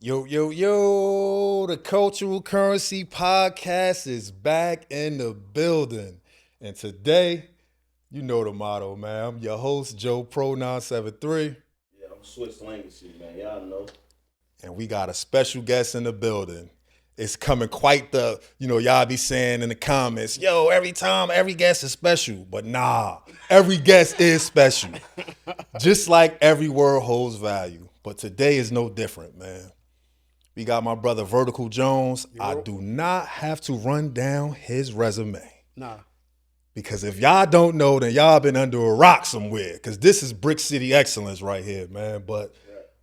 Yo, yo, yo, the Cultural Currency Podcast is back in the building. And today, you know the motto, man. I'm your host, JoePro973. Yeah, I'm Swiss Legacy, man. Y'all know. And we got a special guest in the building. It's coming quite the, y'all be saying in the comments, yo, every time, every guest is special. But nah, every guest is special. Just like every word holds value. But today is no different, man. We got my brother Vertical Jones. I do not have to run down his resume. Nah. Because if y'all don't know, then y'all been under a rock somewhere. Because this is Brick City excellence right here, man. But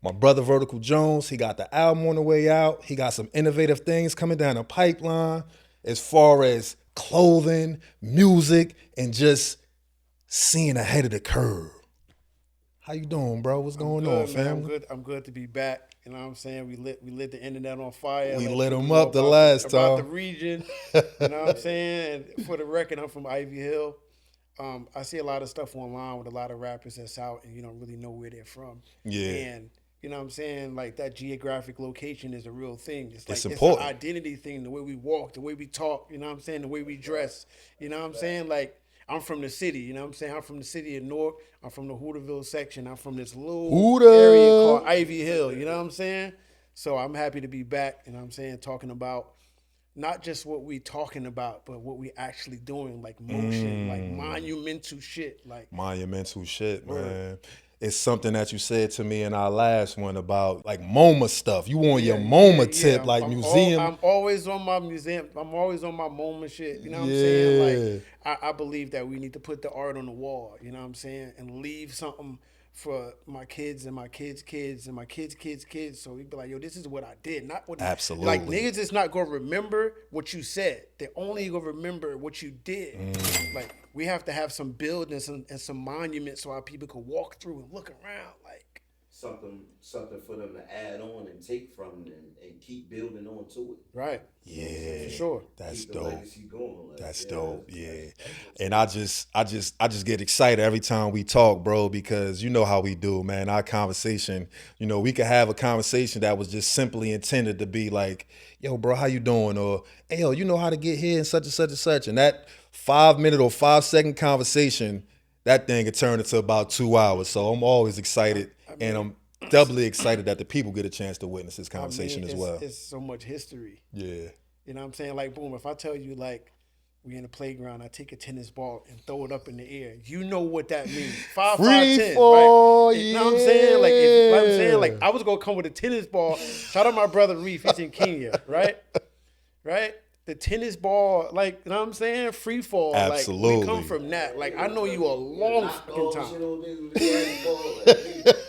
my brother Vertical Jones, he got the album on the way out. He got some innovative things coming down the pipeline as far as clothing, music, and just seeing ahead of the curve. How you doing, bro? What's going on, family? I'm good to be back. You know what I'm saying? We lit the internet on fire. We lit them up the last time. About the region. You know what I'm saying? And for the record, I'm from Ivy Hill. I see a lot of stuff online with a lot of rappers that's out and you don't really know where they're from. Yeah. And you know what I'm saying? Like that geographic location is a real thing. It's like important. It's an identity thing, the way we walk, the way we talk, you know what I'm saying? The way we dress. You know what I'm saying? Like I'm from the city, you know what I'm saying? I'm from the city of Newark. I'm from the Hooterville section. I'm from this little area called Ivy Hill, you know what I'm saying? So I'm happy to be back, you know what I'm saying, talking about not just what we talking about, but what we actually doing, like motion, like monumental shit. Monumental shit, man. It's something that you said to me in our last one about like MoMA stuff. You on your MoMA tip, like museum. I'm always on my museum. I'm always on my MoMA shit. You know what I'm saying? Like I believe that we need to put the art on the wall. You know what I'm saying? And leave something for my kids and my kids' kids and my kids' kids' kids. So we be like, yo, this is what I did, not what. Absolutely. Like niggas is not gonna remember what you said. They're only gonna remember what you did. Like we have to have some buildings and some monuments so our people can walk through and look around. Like something for them to add on and take from and keep building on to it. Right. Yeah. For sure. That's keep dope. The legacy going. Like, that's dope. Yeah. And I just get excited every time we talk, bro, because you know how we do, man. Our conversation, we could have a conversation that was just simply intended to be like, yo, bro, how you doing? Or, hey, yo, you know how to get here and such and such and such. And that 5-minute or 5-second conversation, that thing could turn into about 2 hours. So I'm always excited. And I'm doubly excited that the people get a chance to witness this conversation as well. It's so much history. Yeah. You know what I'm saying? Like, boom, if I tell you, like, we in the playground, I take a tennis ball and throw it up in the air. You know what that means. 5, 5, 10, fall, right? You know what I'm saying? Like, you know what I'm saying? Like, I was going to come with a tennis ball. Shout out my brother Reef. He's in Kenya, right? Right? The tennis ball, like, you know what I'm saying? Free fall. Absolutely. Like, we come from that. Like, I know you a long fucking time. You know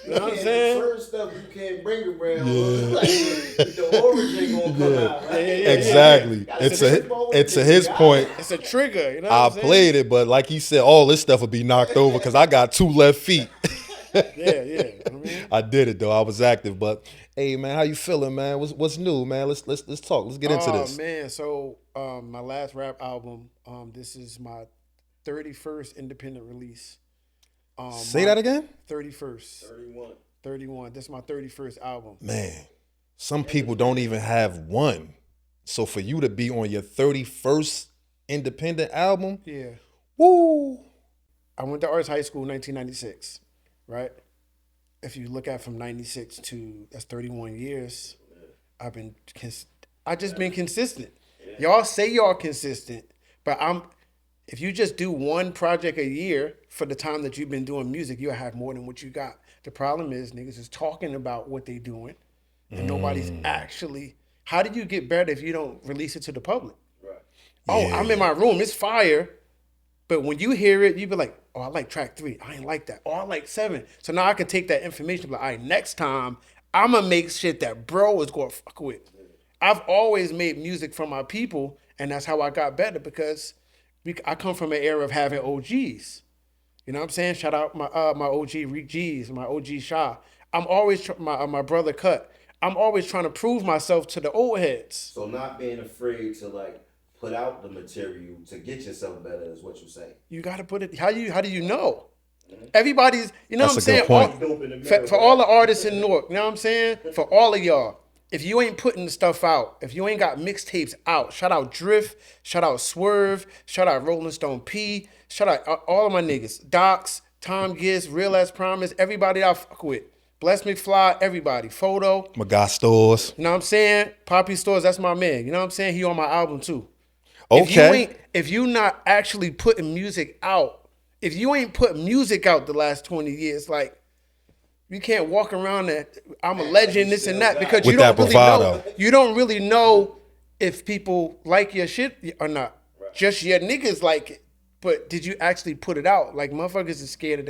what I'm saying? Certain stuff you can't bring around. Like, the origin gonna come out. Right? Exactly. It's to his point. It's a trigger. You know what I I'm saying? played it, but like he said, all this stuff would be knocked over because I got 2 left feet. Yeah. I did it though. I was active, but hey man, how you feeling, man? What's new, man? Let's talk. Let's get into this. Oh man, so my last rap album, this is my 31st independent release. Say that again? 31st. 31. This is my 31st album. Man, some people don't even have one. So for you to be on your 31st independent album, Yeah. woo. I went to Arts High School in 1996, right? If you look at from 96 to, that's 31 years, I just been consistent. Y'all say y'all consistent, but if you just do one project a year for the time that you've been doing music, you'll have more than what you got. The problem is niggas is talking about what they doing and nobody's actually, how do you get better if you don't release it to the public? Right. Oh, I'm in my room, it's fire. But when you hear it, you be like, oh, I like track 3. I ain't like that. Oh, I like 7. So now I can take that information, like, all right, next time, I'm going to make shit that bro is going to fuck with. I've always made music for my people, and that's how I got better because I come from an era of having OGs. You know what I'm saying? Shout out my OG Rick G's, my OG Shah. I'm always, my brother Cut. I'm always trying to prove myself to the old heads. So not being afraid to, like, put out the material to get yourself better is what you say. You got to put it. How do you know? Everybody's, you know That's what I'm a good saying? point. For all the artists in Newark, you know what I'm saying? For all of y'all, if you ain't putting the stuff out, if you ain't got mixtapes out, shout out Drift, shout out Swerve, shout out Rolling Stone P, shout out all of my niggas, Docs, Tom Giss, Real As Promise, everybody I fuck with. Bless McFly, everybody. Photo. My guy Stores. You know what I'm saying? Poppy Stores, that's my man. You know what I'm saying? He on my album too. Okay. If you not actually putting music out, if you ain't put music out the last 20 years, like, you can't walk around and I'm a legend, this and that, because With you don't that really know. bravado. You don't really know if people like your shit or not. Just your niggas like it. But did you actually put it out? Like, motherfuckers are scared of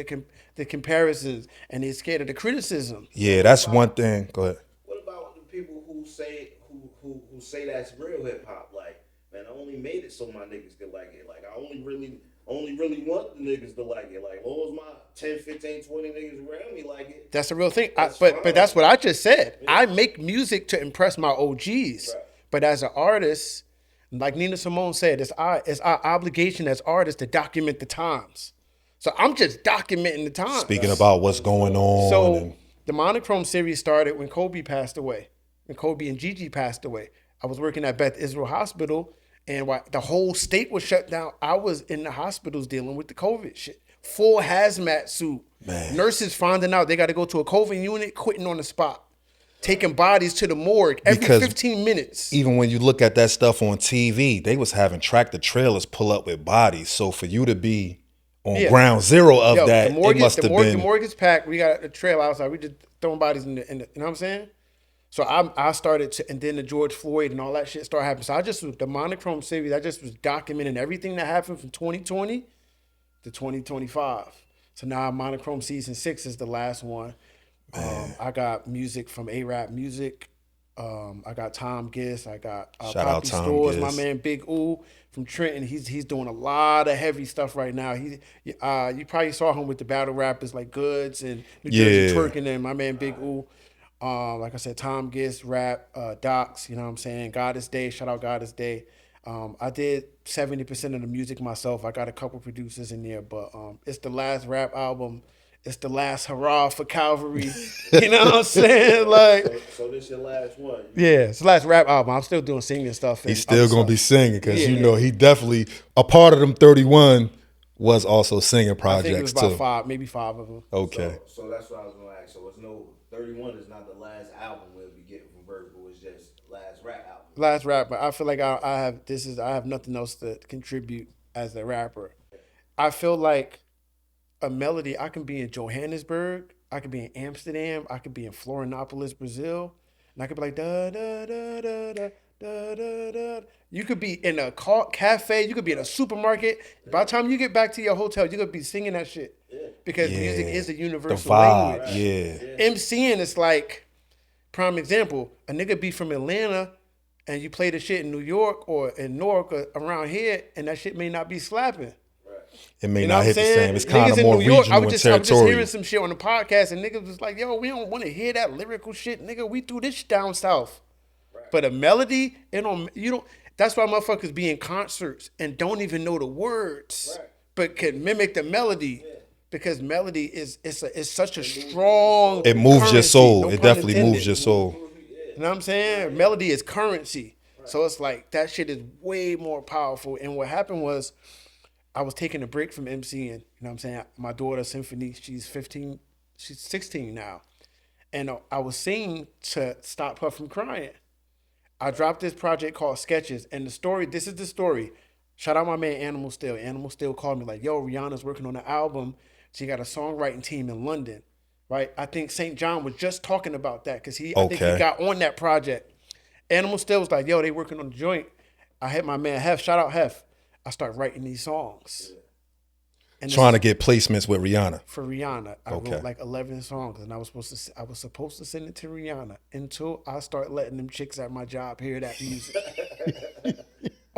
the comparisons and they're scared of the criticism. Yeah, that's one thing. Go ahead. What about the people who say that's real hip hop? Like, man, I only made it so my niggas could like it. Like, I only really want the niggas to like it. Like, long as my 10, 15, 20 niggas around me like it. That's the real thing. That's But fine. that's what I just said. I make music to impress my OGs. Right. But as an artist, like Nina Simone said, it's our obligation as artists to document the times. So I'm just documenting the times. Speaking about what's going on. So and the Monochrome series started when Kobe passed away. When Kobe and Gigi passed away. I was working at Beth Israel Hospital, and the whole state was shut down. I was in the hospitals dealing with the COVID shit. Full hazmat suit. Man. Nurses finding out they got to go to a COVID unit, quitting on the spot. Taking bodies to the morgue every Because 15 minutes. even when you look at that stuff on TV, they was having tractor trailers pull up with bodies. So for you to be on ground zero of that, it must have been. The morgue is packed. We got a trail outside. We just throwing bodies in the you know what I'm saying? So I started to, and then the George Floyd and all that shit started happening. So I just, the Monochrome series, I just was documenting everything that happened from 2020 to 2025. So now Monochrome season 6 is the last one. I got music from A-Rap Music. I got Tom Giss. I got Shout out Poppy Tom Stores. Giss. My man Big Ooh from Trenton. He's doing a lot of heavy stuff right now. You probably saw him with the battle rappers like Goods and New Jersey Yeah. Twerking and my man Big Ooh. Like I said, Tom Giss, rap, Docs, you know what I'm saying? Goddess Day, shout out Goddess Day. I did 70% of the music myself. I got a couple producers in there, but it's the last rap album. It's the last hurrah for Calvary. You know what I'm saying? Like, So this your last one. yeah, it's the last rap album. I'm still doing singing stuff. He's still going to be singing because, Yeah. you know, he definitely, a part of them 31 was also singing I think it projects was about too. 5, maybe 5 of them. Okay. So that's what I was gonna ask. So it's no 31 is not the last album we'll be getting from Vertical. It's just last rap album. Last rap, but I feel like I have nothing else to contribute as a rapper. I feel like a melody, I can be in Johannesburg, I could be in Amsterdam, I could be in Florianopolis, Brazil, and I could be like da da da da da da da da. You could be in a cafe, you could be in a supermarket. By the time you get back to your hotel, you could be singing that shit. Because music is a The universal vibe, language. yeah. MCing is like, prime example, a nigga be from Atlanta and you play the shit in New York or in Newark or around here and that shit may not be slapping. It may You know not what I'm hit the saying? same. It's kind Niggas of in more New York, regional I and was just territorial. hearing some shit on the podcast and niggas was like, yo, we don't want to hear that lyrical shit, nigga. We do this shit down south. But a melody, that's why motherfuckers be in concerts and don't even know the words, but can mimic the melody. Because melody is such a strong It moves your currency, soul. no It pun definitely intended. moves your soul. You know what I'm saying? Melody is currency. So it's like that shit is way more powerful. And what happened was I was taking a break from MCing. You know what I'm saying? My daughter, Symphony, she's 15, she's 16 now. And I was singing to stop her from crying. I dropped this project called Sketches. And this is the story. Shout out my man Animal Still. Animal Still called me like, yo, Rihanna's working on an album. She got a songwriting team in London, right? I think St. John was just talking about that because I think he got on that project. Animal Still was like, yo, they working on the joint. I hit my man Hef, shout out Hef. I start writing these songs. And Trying to get placements with Rihanna. for Rihanna. I wrote like 11 songs and I was supposed to send it to Rihanna until I start letting them chicks at my job hear that music.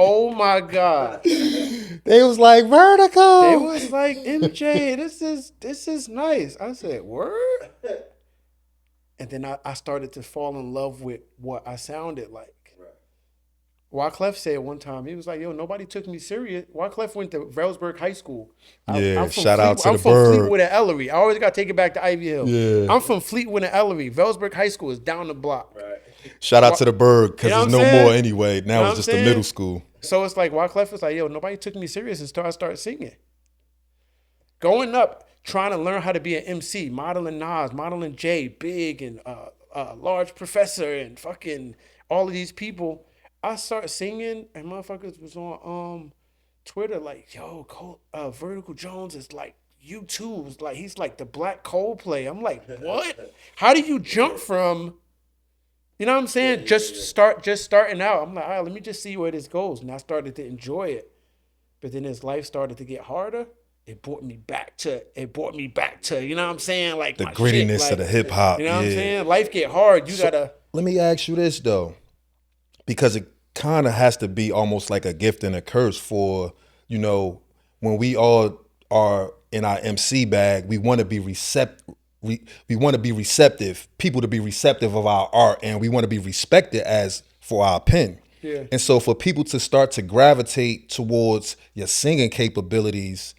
Oh my God. They was like, Vertical. They was like, MJ, this is nice. I said, word? And then I started to fall in love with what I sounded like. Wyclef said one time, he was like, yo, nobody took me serious. Wyclef went to Velsburg High School. I'm from shout out to I'm the from bird. Fleetwood and Ellery. I always got to take it back to Ivy Hill. Yeah. I'm from Fleetwood and Ellery. Velsburg High School is down the block. Shout out to the Berg, because You know there's what I'm no saying? more anyway. Now You know it's what just I'm the saying? middle school. So it's like Wyclef was like, yo, nobody took me serious until I started singing. Growing up, trying to learn how to be an MC, modeling Nas, modeling Jay, Big, and Large Professor, and fucking all of these people. I started singing, and motherfuckers was on Twitter like, yo, Vertical Jones is like U2's, like he's like the Black Coldplay. I'm like, what? How do you jump from? You know what I'm saying? Just starting out. I'm like, all right, let me just see where this goes. And I started to enjoy it. But then as life started to get harder, it brought me back to, you know what I'm saying? Like The my shit. grittiness of Like, the hip hop. you know what I'm Yeah. saying? Life get hard. You gotta. Let me ask you this though, because it kind of has to be almost like a gift and a curse for, when we all are in our MC bag, we want to be receptive. We want to be receptive, people to be receptive of our art, and we want to be respected as for our pen. Yeah. And so for people to start to gravitate towards your singing capabilities,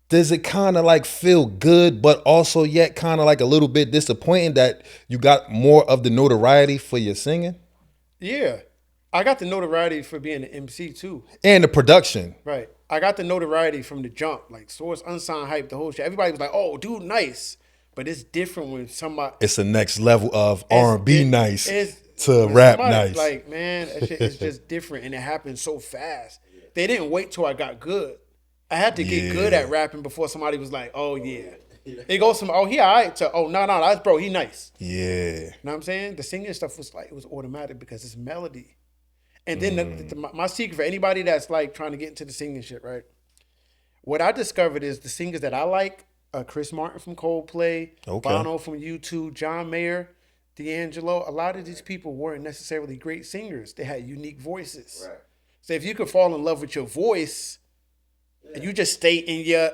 does it kind of like feel good, but also yet kind of like a little bit disappointing that you got more of the notoriety for your singing Yeah. I got the notoriety for being an MC too. and the production? Right. I got the notoriety from the jump. Like Source, Unsigned Hype, the whole shit. Everybody was like, oh, dude, nice. But it's different when somebody. It's a next level of R&B nice to when rap somebody, nice. Like, man, that shit is just different, and it happened so fast. They didn't wait till I got good. I had to get good at rapping before somebody was like, oh yeah. It goes from he all right to no, that's bro, he nice. Yeah. You know what I'm saying? The singing stuff was like, it was automatic because it's melody. And then my secret for anybody that's like trying to get into the singing shit, right? What I discovered is the singers that I like, Chris Martin from Coldplay, Okay. Bono from U2, John Mayer, D'Angelo. A lot of these people weren't necessarily great singers. They had unique voices. Right. So if you could fall in love with your voice, and you just stay in your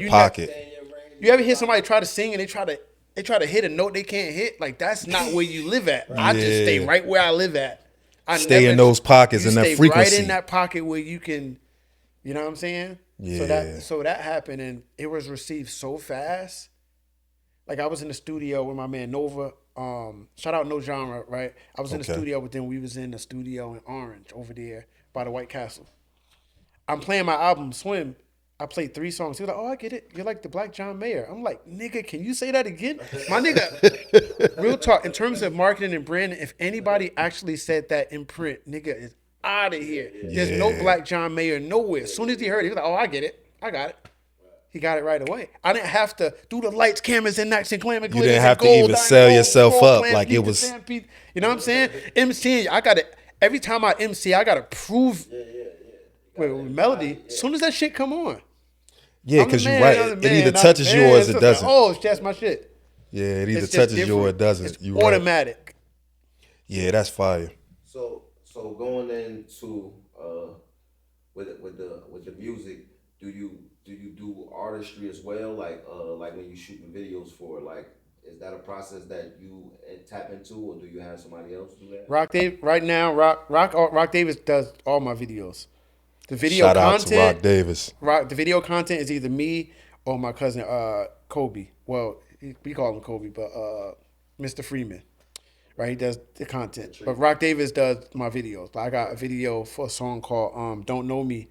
pocket. You ever hear somebody try to sing and they try to hit a note they can't hit? Like that's not where you live at. I just stay right where I live at. I Stay in those pockets and that stay frequency. right in that pocket where you can, you know what I'm saying? Yeah. So that happened and it was received so fast. Like I was in the studio with my man Nova. Shout out No Genre, right? I was in the studio with them. We was in the studio in Orange over there by the White Castle. I'm playing my album Swim. I played 3 songs. He was like, oh, I get it. You're like the Black John Mayer. I'm like, nigga, can you say that again? My nigga, real talk, in terms of marketing and branding, if anybody actually said that in print, nigga is out of here. There's no Black John Mayer nowhere. As soon as he heard it, he was like, oh, I get it. I got it. He got it right away. I didn't have to do the lights, cameras, and action, glamour, You didn't have to even sell yourself up like it was. You know what I'm saying? MCing, I got to, every time I MC, I got to prove with melody. As soon as that shit come on. Yeah, because you're right. It either touches you or it doesn't. Oh, that's my shit. Yeah, it either touches you or it doesn't. It's you automatic. Right. Yeah, that's fire. So going into with the music, do you do artistry as well? Like when you shooting videos for like, is that a process that you tap into, or do you have somebody else do that? Rock Davis does all my videos. The video Shout out content, to Rock Davis. The video content is either me or my cousin Kobe. Well, we call him Kobe, but Mr. Freeman, right? He does the content. But Rock Davis does my videos. I got a video for a song called "Don't Know Me."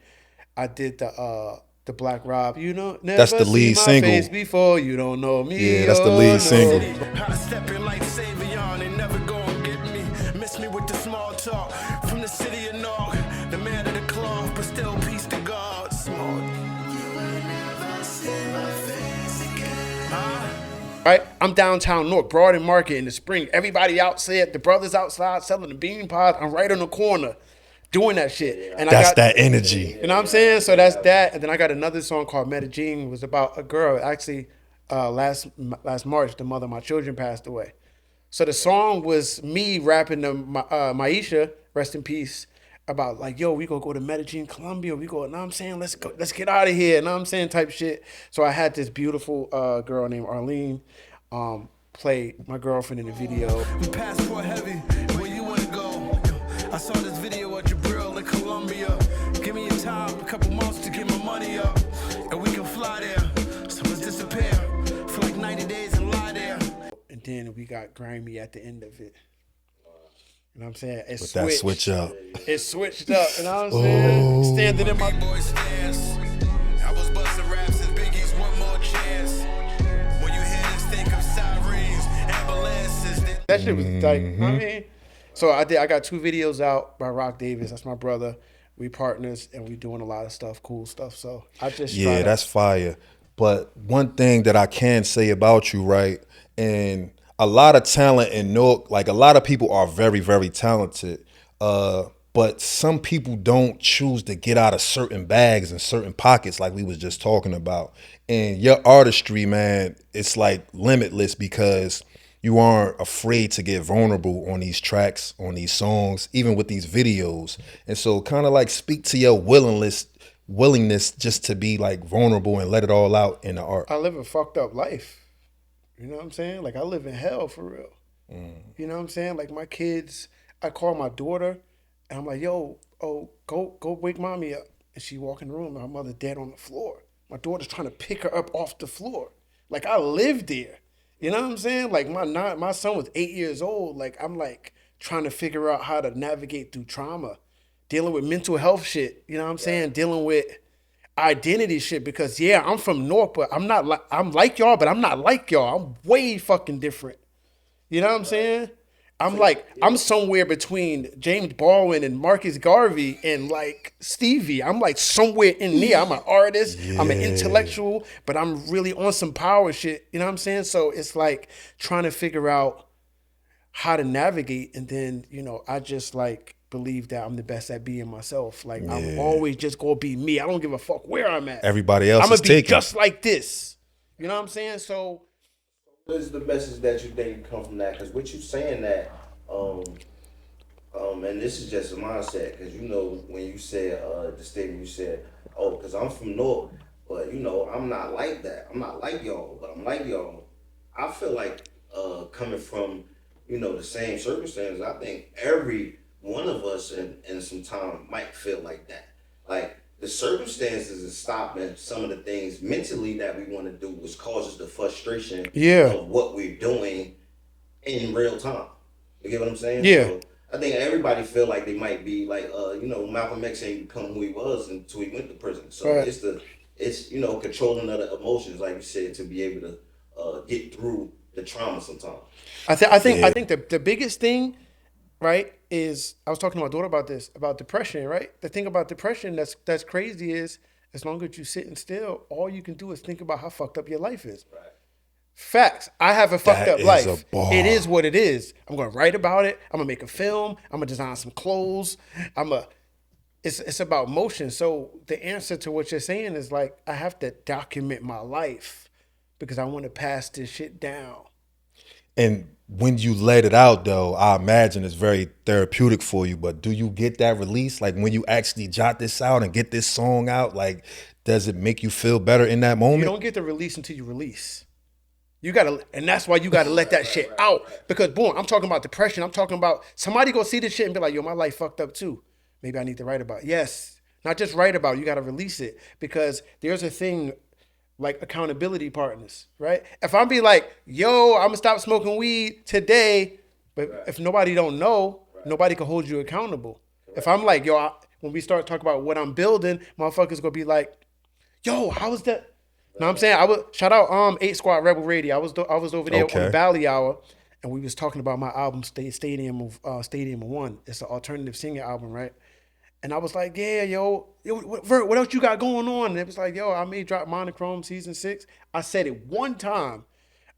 I did the Black Rob. You know, never That's the lead see my single. Face before you don't know me. Yeah, that's the lead single. How to step in like Savion and never go and get me. Miss me with the small talk from the city of Newark. The man of the cloth, but still peace to God. Small. Right, I'm downtown Newark, Broad and Market in the spring. Everybody outside, the brothers outside selling the bean pods. I'm right on the corner doing that shit. And That's that energy. You know what I'm saying? So that's that. And then I got another song called Medellin. It was about a girl. Actually, last March, the mother of my children passed away. So the song was me rapping to Maisha, rest in peace, about like, yo, we gonna go to Medellin, Colombia. We go, know what I'm saying? Let's get out of here. Know what I'm saying? Type shit. So I had this beautiful girl named Arlene play my girlfriend in the video. Passport heavy, where you wanna go? I saw this video of Jabril in Colombia. Give me a time, a couple months to get my money up, and we can fly there. So let's disappear for like 90 days and lie there. And then we got Grimy at the end of it. You know what I'm saying? It With that switch up. It switched up. You know what I'm saying? Standing in my Big boy stance. I was busting raps and Biggie's one more chance. When you hear this, think of sirens, ambulances. that shit was like, I mean, so I got 2 videos out by Rock Davis. That's my brother. We partners and we doing a lot of stuff, cool stuff. So I just Yeah, that's fire. But one thing that I can say about you, right? And a lot of talent in Newark, like a lot of people are very, very talented. But some people don't choose to get out of certain bags and certain pockets like we was just talking about. And your artistry, man, it's like limitless because you aren't afraid to get vulnerable on these tracks, on these songs, even with these videos. And so kind of like speak to your willingness just to be like vulnerable and let it all out in the art. I live a fucked up life. You know what I'm saying? Like I live in hell for real. You know what I'm saying? Like my kids, I call my daughter and I'm like, yo, go wake mommy up. And she walk in the room and my mother dead on the floor. My daughter's trying to pick her up off the floor. Like I lived there. You know what I'm saying? Like my son was 8 years old. Like I'm like trying to figure out how to navigate through trauma, dealing with mental health shit. You know what I'm saying? Dealing with identity shit because yeah, I'm from Newark, but I'm like y'all, but I'm not like y'all. I'm way fucking different. You know what I'm saying? I'm somewhere between James Baldwin and Marcus Garvey and like Stevie. I'm like somewhere in there. I'm an artist. I'm an intellectual, but I'm really on some power shit. You know what I'm saying? So it's like trying to figure out how to navigate. And then, you know, I just like believe that I'm the best at being myself. Like I'm always just gonna be me. I don't give a fuck where I'm at. Everybody else I'm gonna is be taken. just like this. You know what I'm saying? So What is the message that you think come from that? Because what you saying that, and this is just a mindset. Because you know when you said the statement, you said, "Oh, because I'm from Newark, but you know I'm not like that. I'm not like y'all, but I'm like y'all." I feel like coming from the same circumstances, I think every one of us in some time might feel like that. Like the circumstances is stopping some of the things mentally that we want to do, which causes the frustration of what we're doing in real time. You get what I'm saying? Yeah. So I think everybody feel like they might be like, Malcolm X ain't become who he was until he went to prison. So it's controlling of the emotions, like you said, to be able to get through the trauma sometimes. I think the biggest thing, right, is I was talking to my daughter about this, about depression, right? The thing about depression that's crazy is as long as you're sitting still, all you can do is think about how fucked up your life is. Right. Facts. I have a fucked up is life. a bar. It is what it is. I'm gonna write about it. I'm gonna make a film. I'm gonna design some clothes. It's about motion. So the answer to what you're saying is like I have to document my life because I want to pass this shit down. And when you let it out, though, I imagine it's very therapeutic for you. But do you get that release? Like when you actually jot this out and get this song out, like does it make you feel better in that moment? You don't get the release until you release. You gotta, and that's why you gotta let that shit out. Because boom, I'm talking about depression. I'm talking about somebody go see this shit and be like, yo, my life fucked up too. Maybe I need to write about it. Yes, not just write about it, you gotta release it. Because there's a thing like accountability partners, right? If I'm be like, yo, I'm gonna stop smoking weed today, but if nobody don't know, nobody can hold you accountable. If I'm like, yo, when we start talking about what I'm building, motherfuckers gonna be like, yo, how was that? Know what I'm saying? I would shout out 8 Squad Rebel Radio. I was over there on the Valley Hour, and we was talking about my album Stadium of One. It's an alternative singing album, right? And I was like, yeah, yo, Vert, what else you got going on? And it was like, yo, I may drop Monochrome season 6. I said it one time.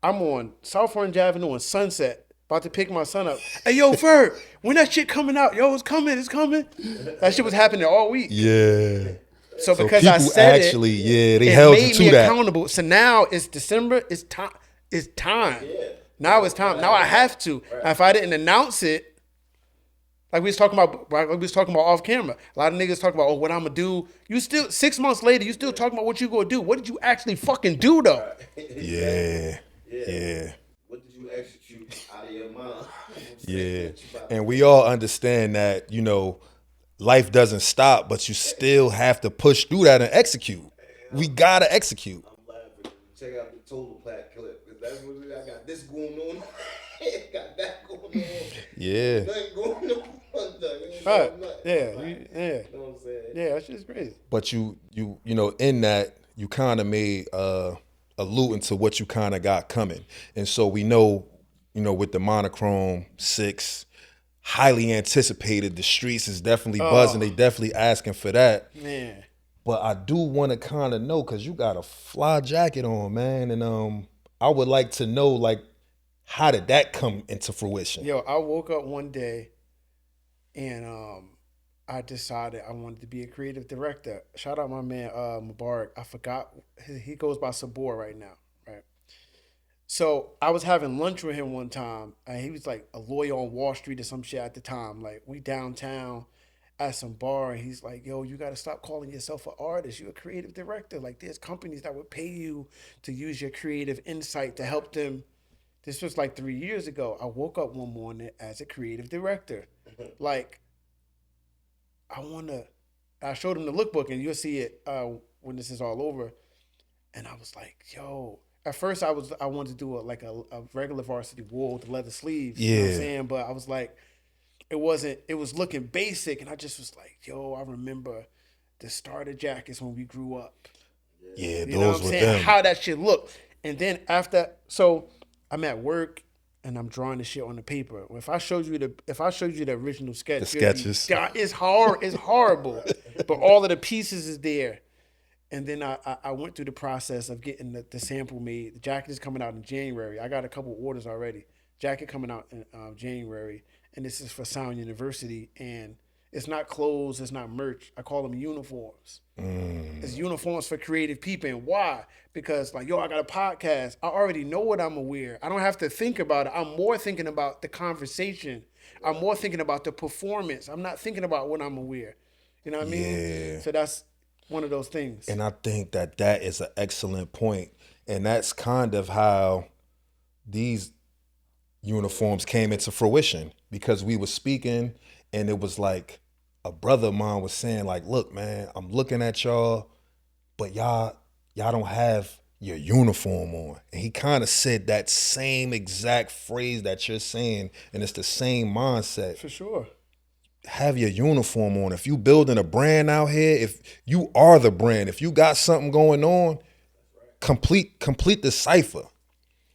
I'm on South Orange Avenue on Sunset, about to pick my son up. Hey, yo, Vert, when that shit coming out? Yo, it's coming. That shit was happening all week. Yeah. So because I said they held you to that. It made me accountable. So now it's December. It's time. It's time. Yeah. Now it's time. Now I have to. Right. Now, if I didn't announce it, like we was talking about off camera, a lot of niggas talking about, what I'm gonna do. You still 6 months later, you still talking about what you gonna do. What did you actually fucking do though? Yeah. What did you execute out of your mind? Yeah. And we all understand that, life doesn't stop, but you still have to push through that and execute. We gotta execute. check out the total plat clip, because that's what I got. This going on, got that going on. Yeah. Nothing going on. Right. Yeah. Yeah. Like, Yeah. you know what I'm saying? Yeah. That's just crazy. But you know, in that you kind of made alluding to what you kind of got coming, and so we know, you know, with the Monochrome 6, highly anticipated. The streets is definitely buzzing. They definitely asking for that. Man. But I do want to kind of know, because you got a fly jacket on, man, and I would like to know, like, how did that come into fruition? Yo, I woke up one day and I decided I wanted to be a creative director. Shout out my man Mubarak. I forgot, he goes by Sabor right now, right? So I was having lunch with him one time, and he was like a lawyer on Wall Street or some shit at the time. Like, we downtown at some bar, and he's like, yo, you got to stop calling yourself an artist. You're a creative director. Like, there's companies that would pay you to use your creative insight to help them. This was like 3 years ago. I woke up one morning as a creative director. Like, I showed him the lookbook, and you'll see it when this is all over. And I was like, yo, at first I wanted to do a regular varsity wool with the leather sleeves. You know what I'm saying? But I was like, it was looking basic, and I just was like, yo, I remember the starter jackets when we grew up. Yeah, You know what those I'm were saying? them. How that shit looked. And then after, so I'm at work and I'm drawing the shit on the paper. If I showed you the original sketch, The you'd be, sketches. God, it's horrible. But all of the pieces is there. And then I went through the process of getting the sample made. The jacket is coming out in January. I got a couple orders already. Jacket coming out in January. And this is for Sound University. And it's not clothes, it's not merch. I call them uniforms. It's uniforms for creative people. And why? Because, like, yo, I got a podcast. I already know what I'm gonna wear. I don't have to think about it. I'm more thinking about the conversation. I'm more thinking about the performance. I'm not thinking about what I'm gonna wear. You know what I mean? Yeah. So that's one of those things. And I think that is an excellent point. And that's kind of how these uniforms came into fruition, because we were speaking, and it was like a brother of mine was saying, like, look, man, I'm looking at y'all, but y'all don't have your uniform on. And he kind of said that same exact phrase that you're saying, and it's the same mindset. For sure. Have your uniform on. If you building a brand out here, if you are the brand, if you got something going on, complete the cipher.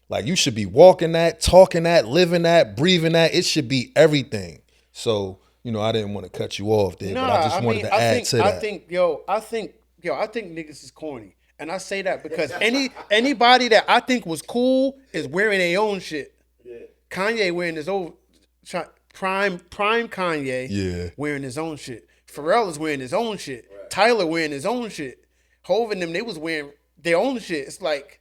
Like, you should be walking that, talking that, living that, breathing that. It should be everything. So, you know, I didn't want to cut you off there, but I just wanted to add to that. I think niggas is corny. And I say that because anybody that I think was cool is wearing their own shit. Yeah. Kanye wearing his own prime Kanye wearing his own shit. Pharrell is wearing his own shit. Right. Tyler wearing his own shit. Hov and them, they was wearing their own shit. It's like,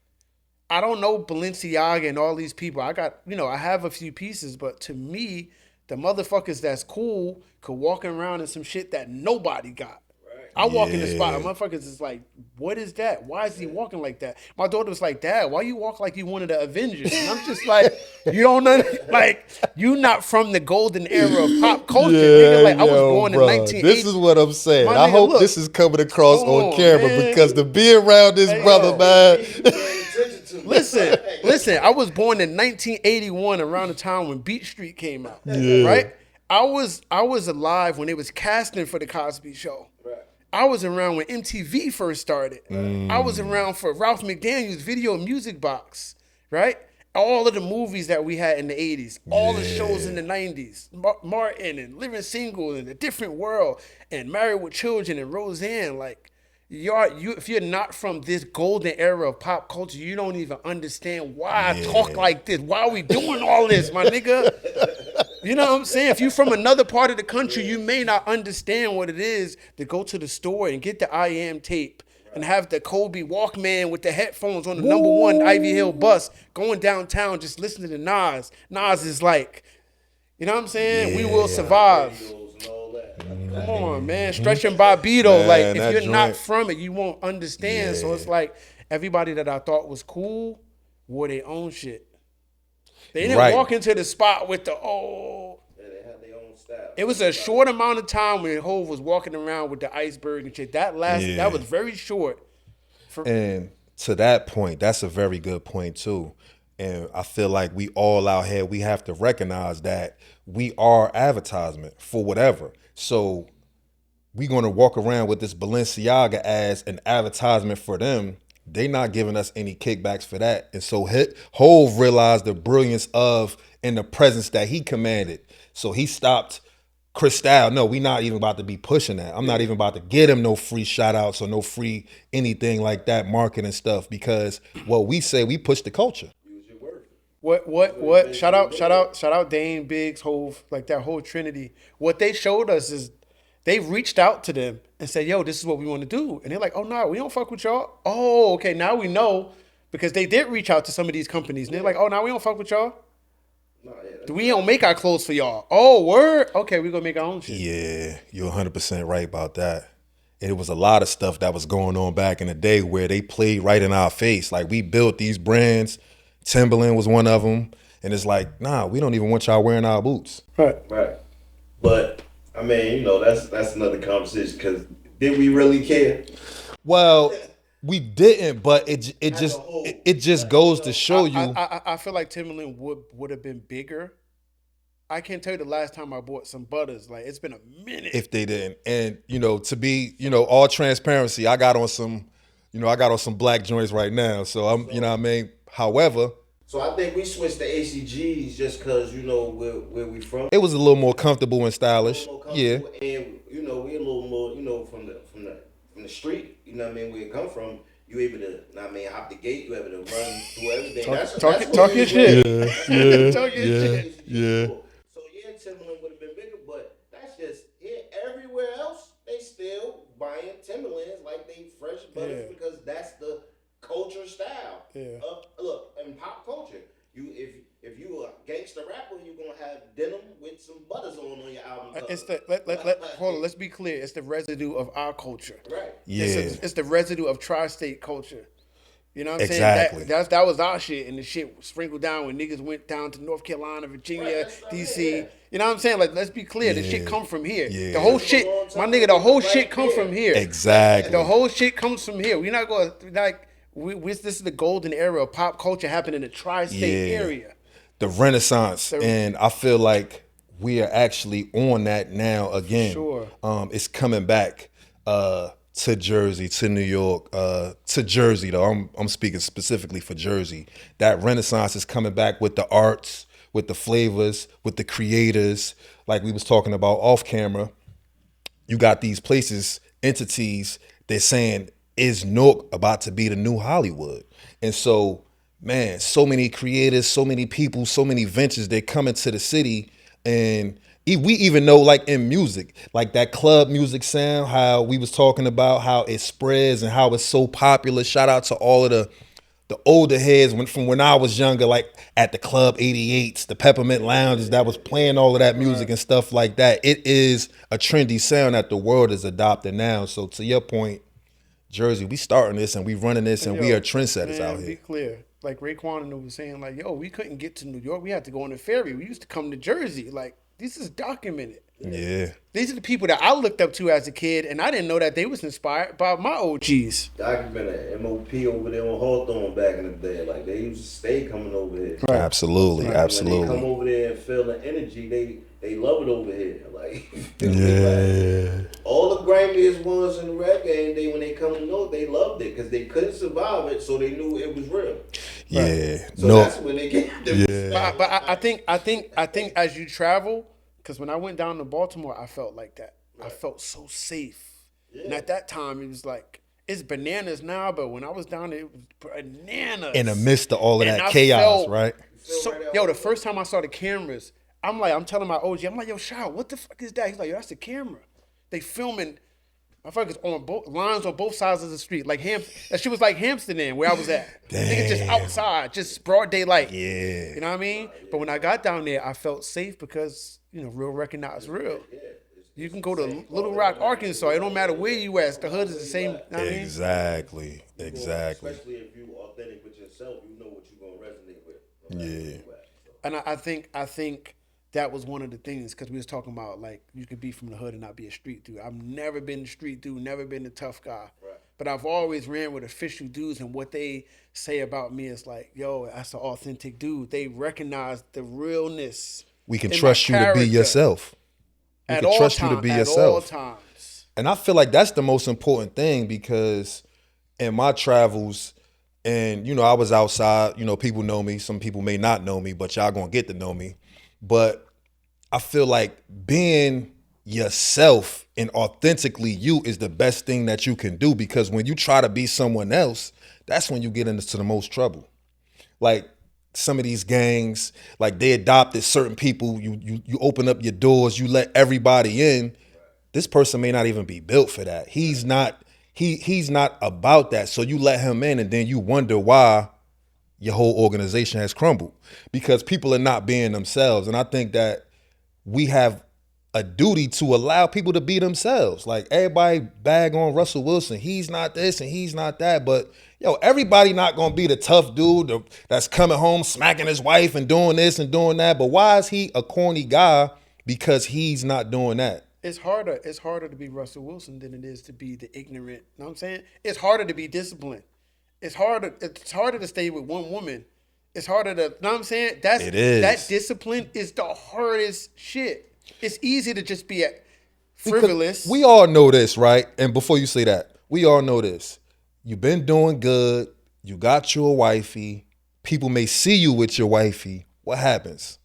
I don't know Balenciaga and all these people. I have a few pieces, but to me, the motherfuckers that's cool could walk around in some shit that nobody got. Right. I walk in the spot, and motherfuckers is like, what is that? Why is he walking like that? My daughter was like, Dad, why you walk like you one of the Avengers? And I'm just like, you don't know, like, you not from the golden era of pop culture. Nigga. Like, I was born in 1980. This is what I'm saying. I hope this is coming across on camera, man. Because to be around this brother, man. Listen, I was born in 1981, around the time when Beat Street came out. Yeah. Right? I was alive when they was casting for the Cosby Show. Right. I was around when MTV first started. I was around for Ralph McDaniel's Video Music Box. Right? All of the movies that we had in the 80s, all the shows in the 90s, Martin and Living Single and A Different World and Married with Children and Roseanne, like, if you're not from this golden era of pop culture, you don't even understand why I talk like this. Why are we doing all this, my nigga? You know what I'm saying? If you're from another part of the country, you may not understand what it is to go to the store and get the I Am tape and have the Kobe Walkman with the headphones on the number one Ivy Hill bus going downtown just listening to Nas. Nas is like, you know what I'm saying? We will survive. Come on, man. Stretching Bobito. Man, like, if you're not from it, you won't understand. So it's like, everybody that I thought was cool wore their own shit. They didn't walk into the spot with the, they had their own style. It was a short amount of time when Hov was walking around with the iceberg and shit. That was very short. And to that point, that's a very good point too. And I feel like we all out here, we have to recognize that we are advertisement for whatever. So we gonna walk around with this Balenciaga as an advertisement for them. They not giving us any kickbacks for that. And so Hove realized the brilliance of and the presence that he commanded. So he stopped Cristal. No, we not even about to be pushing that. I'm not even about to get him no free shout outs or no free anything like that, marketing stuff, because what we say, we push the culture. Use your word. What? Shout out Dane, Biggs, Hove, like that whole trinity. What they showed us is they reached out to them and said, yo, this is what we want to do. And they're like, oh, no, we don't fuck with y'all. Oh, okay, now we know, because they did reach out to some of these companies. And they're like, oh, now we don't fuck with y'all. No, yeah, We don't make our clothes for y'all. Oh, word? Okay, we going to make our own shit. Yeah, you're 100% right about that. And it was a lot of stuff that was going on back in the day where they played right in our face. Like, we built these brands. Timberland was one of them. And it's like, nah, we don't even want y'all wearing our boots. Right. right. But I mean, you know, that's another conversation. Because did we really care? Well, we didn't, but it As a just whole, it just goes to show you. I feel like Timberland would have been bigger. I can't tell you the last time I bought some butters. Like, it's been a minute. If they didn't. And, you know, to be, you know, all transparency, I got on some black joints right now. So I'm, you know what I mean? However, so I think we switched to ACGs just because, you know, where we from. it was a little more comfortable and stylish. A little more Yeah. comfortable, and you know, we a little more, you know, from the street. You know what I mean? Where it come from, you able to, you know what I mean, hop the gate. You able to run through everything. Talk your shit. Yeah. Talk your shit. Yeah. So yeah, Timberland would have been bigger, but that's just it. Everywhere else, they still buying Timberlands like they fresh butters Yeah. because that's the culture style. Yeah. Look, in pop culture, if you a gangster rapper, you're gonna have denim with some butters on your album cover. It's the hold on. Let's be clear. It's the residue of our culture. Right. Yeah. It's the residue of tri-state culture. You know what I'm Exactly. saying? That was our shit, and the shit sprinkled down when niggas went down to North Carolina, Virginia, Right, that's what I mean, DC. yeah. You know what I'm saying? Like, let's be clear. The Yeah. shit come from here. Yeah. The whole shit, my nigga. The whole shit come from here. Exactly. The whole shit comes from here. We're not going to like. This is the golden era of pop culture happening in the tri-state Yeah. area. The Renaissance, and I feel like we are actually on that now again. Sure. It's coming back to Jersey, to New York, to Jersey though. I'm speaking specifically for Jersey. That Renaissance is coming back with the arts, with the flavors, with the creators, like we was talking about off camera. You got these places, entities, they're saying, is Newark about to be the new Hollywood? And so, man, so many creators, so many people, so many ventures, they're coming to the city. And we even know, like in music, like that club music sound, how we was talking about how it spreads and how it's so popular. Shout out to all of the older heads from when I was younger, like at the Club 88s, the Peppermint Lounges that was playing all of that music and stuff like that. It is a trendy sound that the world is adopting now. So to your point, Jersey, we starting this and we running this and we are trendsetters out Be here. clear. Like Raekwon and them was saying, like, yo, we couldn't get to New York. We had to go on the ferry. We used to come to Jersey. Like, this is documented. Yeah. These are the people that I looked up to as a kid, and I didn't know that they was inspired by my OGs. Documented MOP over there on Hawthorne back in the day. Like they used to stay coming over here. Absolutely, Like, when they come absolutely. over there and feel the energy, they love it over here. Like Yeah. all the grimiest ones in the rap game, when they come to know, they loved it because they couldn't survive it, so they knew it was real. Yeah. So No. that's when they get them. Yeah. But I think as you travel, because when I went down to Baltimore, I felt like that. I felt so safe. And at that time, it was like, it's bananas now, but when I was down there, it was bananas. In the midst of all of And that I chaos, felt right? So, yo, the first time I saw the cameras, I'm telling my OG, I'm like, yo, Shaw, what the fuck is that? He's like, yo, that's the camera. They filming, I feel like it's on both lines on both sides of the street. Like that shit was like Amsterdam, where I was at. Niggas just outside, just broad daylight. Yeah. You know what I mean? But when I got down there, I felt safe because, you know, real recognize real. You can go to Little Rock, Arkansas. It don't matter where you at. The hood is the same. You know what I mean? Exactly. Exactly. Especially if you authentic with yourself, you know what you're gonna resonate with. Yeah. And I think that was one of the things, because we was talking about, like, you could be from the hood and not be a street dude. I've never been a street dude, never been a tough guy. Right. But I've always ran with official dudes, and what they say about me is like, yo, that's an authentic dude. They recognize the realness. We can in my trust you to be character yourself. We at can all trust you to times. be At all yourself. times. And I feel like that's the most important thing, because in my travels, and I was outside, people know me, some people may not know me, but y'all gonna get to know me. But I feel like being yourself and authentically you is the best thing that you can do, because when you try to be someone else, that's when you get into the most trouble. Like some of these gangs, like they adopted certain people, you open up your doors, you let everybody in. This person may not even be built for that. He's not about that. So you let him in, and then you wonder why your whole organization has crumbled, because people are not being themselves. And I think that we have a duty to allow people to be themselves. Like everybody bag on Russell Wilson. He's not this and he's not that. But everybody not gonna be the tough dude that's coming home smacking his wife and doing this and doing that. But why is he a corny guy? Because he's not doing that. It's harder to be Russell Wilson than it is to be the ignorant. You know what I'm saying? It's harder to be disciplined. It's harder to stay with one woman. It's harder to, you know what I'm saying? It is. That discipline is the hardest shit. It's easy to just be frivolous. We all know this, right? And before you say that, we all know this. You've been doing good. You got your wifey. People may see you with your wifey. What happens?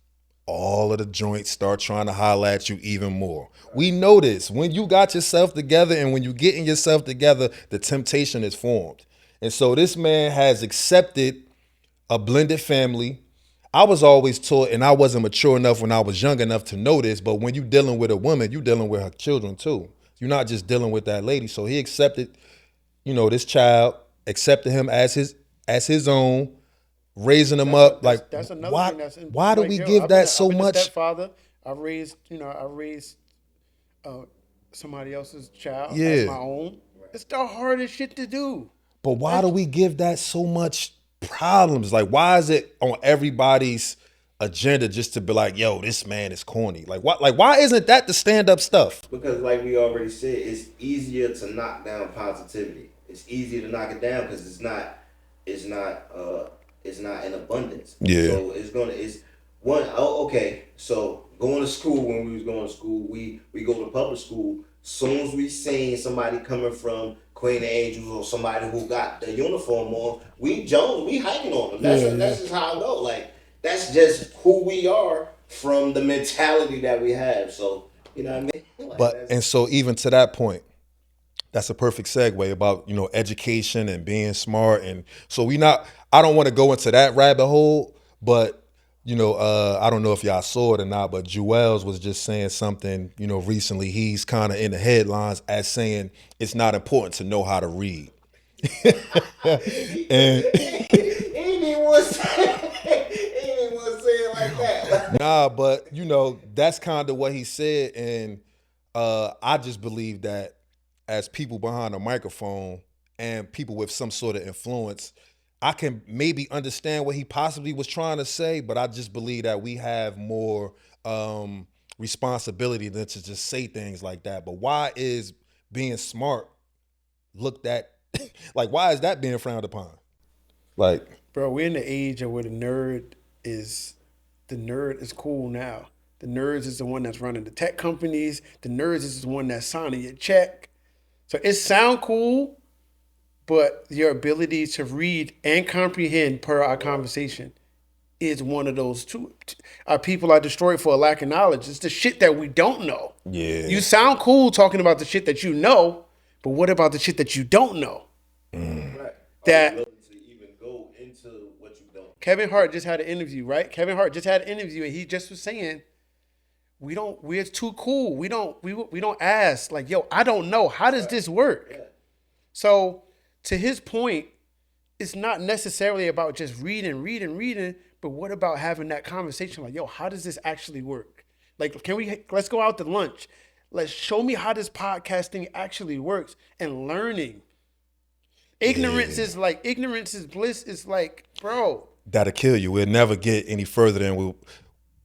All of the joints start trying to holler at you even more. We know this. When you got yourself together and when you getting yourself together, the temptation is formed. And so this man has accepted a blended family. I was always taught, and I wasn't mature enough when I was young enough to know this, but when you're dealing with a woman, you're dealing with her children too. You're not just dealing with that lady. So he accepted, this child, accepted him as his own, raising him up. That's another why, thing that's why do we give that so much? Stepfather, I raised somebody else's child as my own. It's the hardest shit to do. But why do we give that so much problems? Like, why is it on everybody's agenda just to be like, yo, this man is corny? Like, why isn't that the stand-up stuff? Because like we already said, it's easier to knock down positivity. It's easier to knock it down because it's not in abundance. Yeah. So okay. So going to school, when we was going to school, we go to public school. Soon as we seen somebody coming from Queen of Angels or somebody who got the uniform on, we hiking on them. That's just how I go. Like, that's just who we are from the mentality that we have. So, you know what I mean? Like, And so even to that point, that's a perfect segue about, education and being smart. And so I don't want to go into that rabbit hole, but I don't know if y'all saw it or not, but Joel's was just saying something, recently. He's kind of in the headlines as saying it's not important to know how to read. And he didn't want to say it like that. Nah, but that's kind of what he said. And I just believe that as people behind a microphone and people with some sort of influence, I can maybe understand what he possibly was trying to say, but I just believe that we have more responsibility than to just say things like that. But why is being smart looked at, like, why is that being frowned upon? Like, bro, we're in the age of where the nerd is cool now. The nerds is the one that's running the tech companies. The nerds is the one that's signing your check. So it sound cool, but your ability to read and comprehend per our conversation is one of those two. Our people are destroyed for a lack of knowledge. It's the shit that we don't know. Yeah. You sound cool talking about the shit that you know, but what about the shit that you don't know? Right. That to even go into what you don't. Kevin Hart just had an interview, right? Kevin Hart just had an interview, and he just was saying, we're too cool. We don't ask, like, yo, I don't know. How does this work? Yeah. So to his point, it's not necessarily about just reading, but what about having that conversation? Like, yo, how does this actually work? Like, let's go out to lunch. Let's show me how this podcasting actually works and learning. Ignorance is bliss. Is like, bro. That'll kill you. We'll never get any further than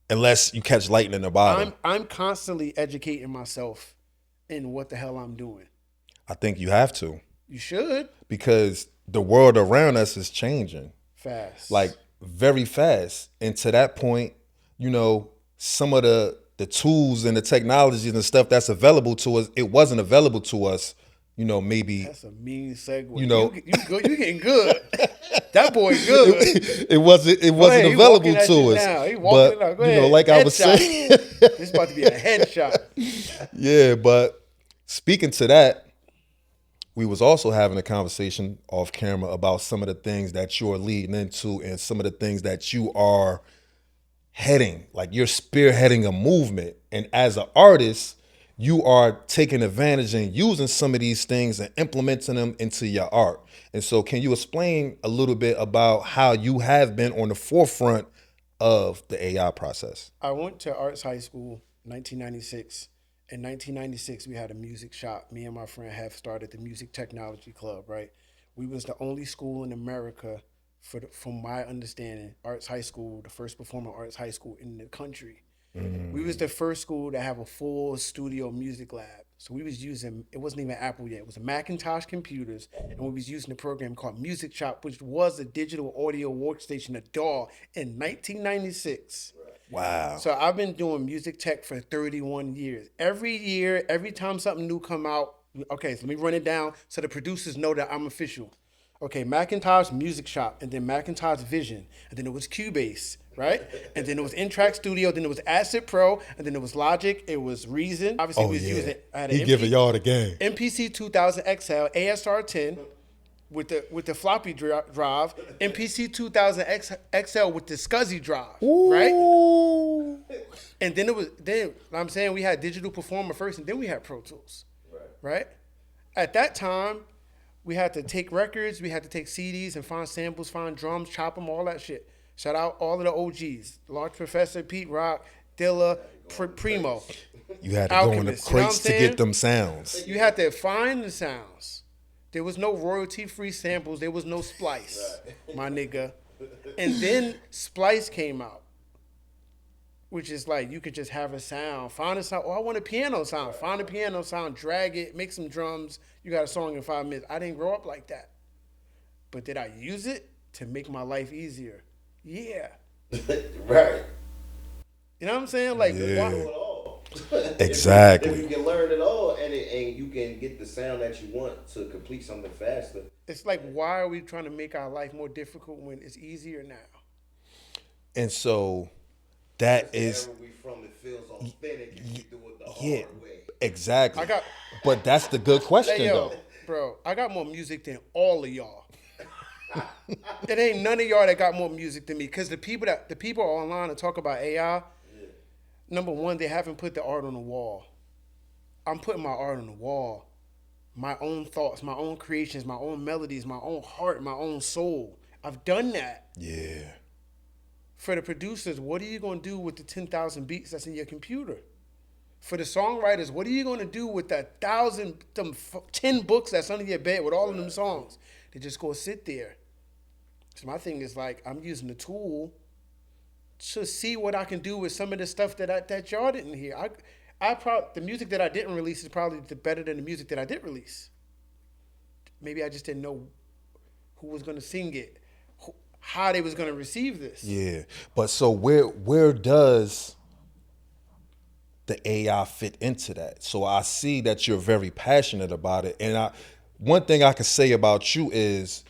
unless you catch lightning in the bottom. I'm constantly educating myself in what the hell I'm doing. I think you have to. You should. because the world around us is changing. Fast. Like very fast. And to that point, you know, some of the tools and the technologies and stuff that's available to us, it wasn't available to us, you know, maybe That's a mean segue. You know. you good. You getting good. That boy good. it wasn't ahead, he available walking that to shit us. now. He walking it But out. Go you know, ahead. like I was Headshot. saying, This is about to be a headshot. yeah, but speaking to that, we was also having a conversation off camera about some of the things that you're leading into and some of the things that you are heading, like you're spearheading a movement. And as an artist, you are taking advantage and using some of these things and implementing them into your art. And so can you explain a little bit about how you have been on the forefront of the AI process? I went to Arts High School 1996. In 1996, we had a music shop. Me and my friend have started the Music Technology Club, right? We was the only school in America, from my understanding, Arts High School, the first performing arts high school in the country. We was the first school to have a full studio music lab. So we was using, it wasn't even Apple yet, it was a Macintosh computers, and we was using a program called Music Shop, which was a digital audio workstation, a DAW, in 1996. Wow. So I've been doing music tech for 31 years. Every year, every time something new come out, okay, so let me run it down so the producers know that I'm official. Okay, Macintosh Music Shop, and then Macintosh Vision, and then it was Cubase, right? And then it was N-Track Studio, then it was Acid Pro, and then it was Logic, it was Reason. Obviously, we was using, I had He giving y'all the game. MPC 2000 XL, ASR 10 with the floppy drive, MPC 2000 XL with the SCSI drive, right? And then I'm saying we had Digital Performer first, and then we had Pro Tools, right? At that time, we had to take records, we had to take CDs and find samples, find drums, chop them, all that shit. Shout out all of the OGs, Large Professor, Pete Rock, Dilla, Primo. You had to go in the Alchemist, you know what crates I'm to saying? get them sounds. You had to find the sounds. There was no royalty-free samples. There was no Splice, my nigga. And then Splice came out, which is like you could just have a sound. Find a sound. Oh, I want a piano sound. Find a piano sound, drag it, make some drums. You got a song in 5 minutes. I didn't grow up like that. But did I use it to make my life easier? Yeah. Right. You know what I'm saying? Like, Yeah. Do it all. Exactly. If you can learn it all and you can get the sound that you want to complete something faster. it's like, why are we trying to make our life more difficult when it's easier now? And so that is, Wherever we from, it feels authentic if you do it the yeah, hard way. exactly. I got- but that's the good question, Hey, yo, though. bro, I got more music than all of y'all. It ain't none of y'all that got more music than me. Cause the people online that talk about AI, number one, they haven't put the art on the wall. I'm putting my art on the wall. My own thoughts, my own creations, my own melodies, my own heart, my own soul. I've done that. Yeah. For the producers, what are you gonna do with the 10,000 beats that's in your computer? For the songwriters, what are you gonna do with that 10 books that's under your bed with all of them songs? They just go sit there. So my thing is like, I'm using the tool to see what I can do with some of the stuff that y'all didn't hear. The music that I didn't release is probably better than the music that I did release. Maybe I just didn't know who was gonna sing it, how they was gonna receive this. Yeah. But so where does the AI fit into that? So I see that you're very passionate about it. And one thing I can say about you is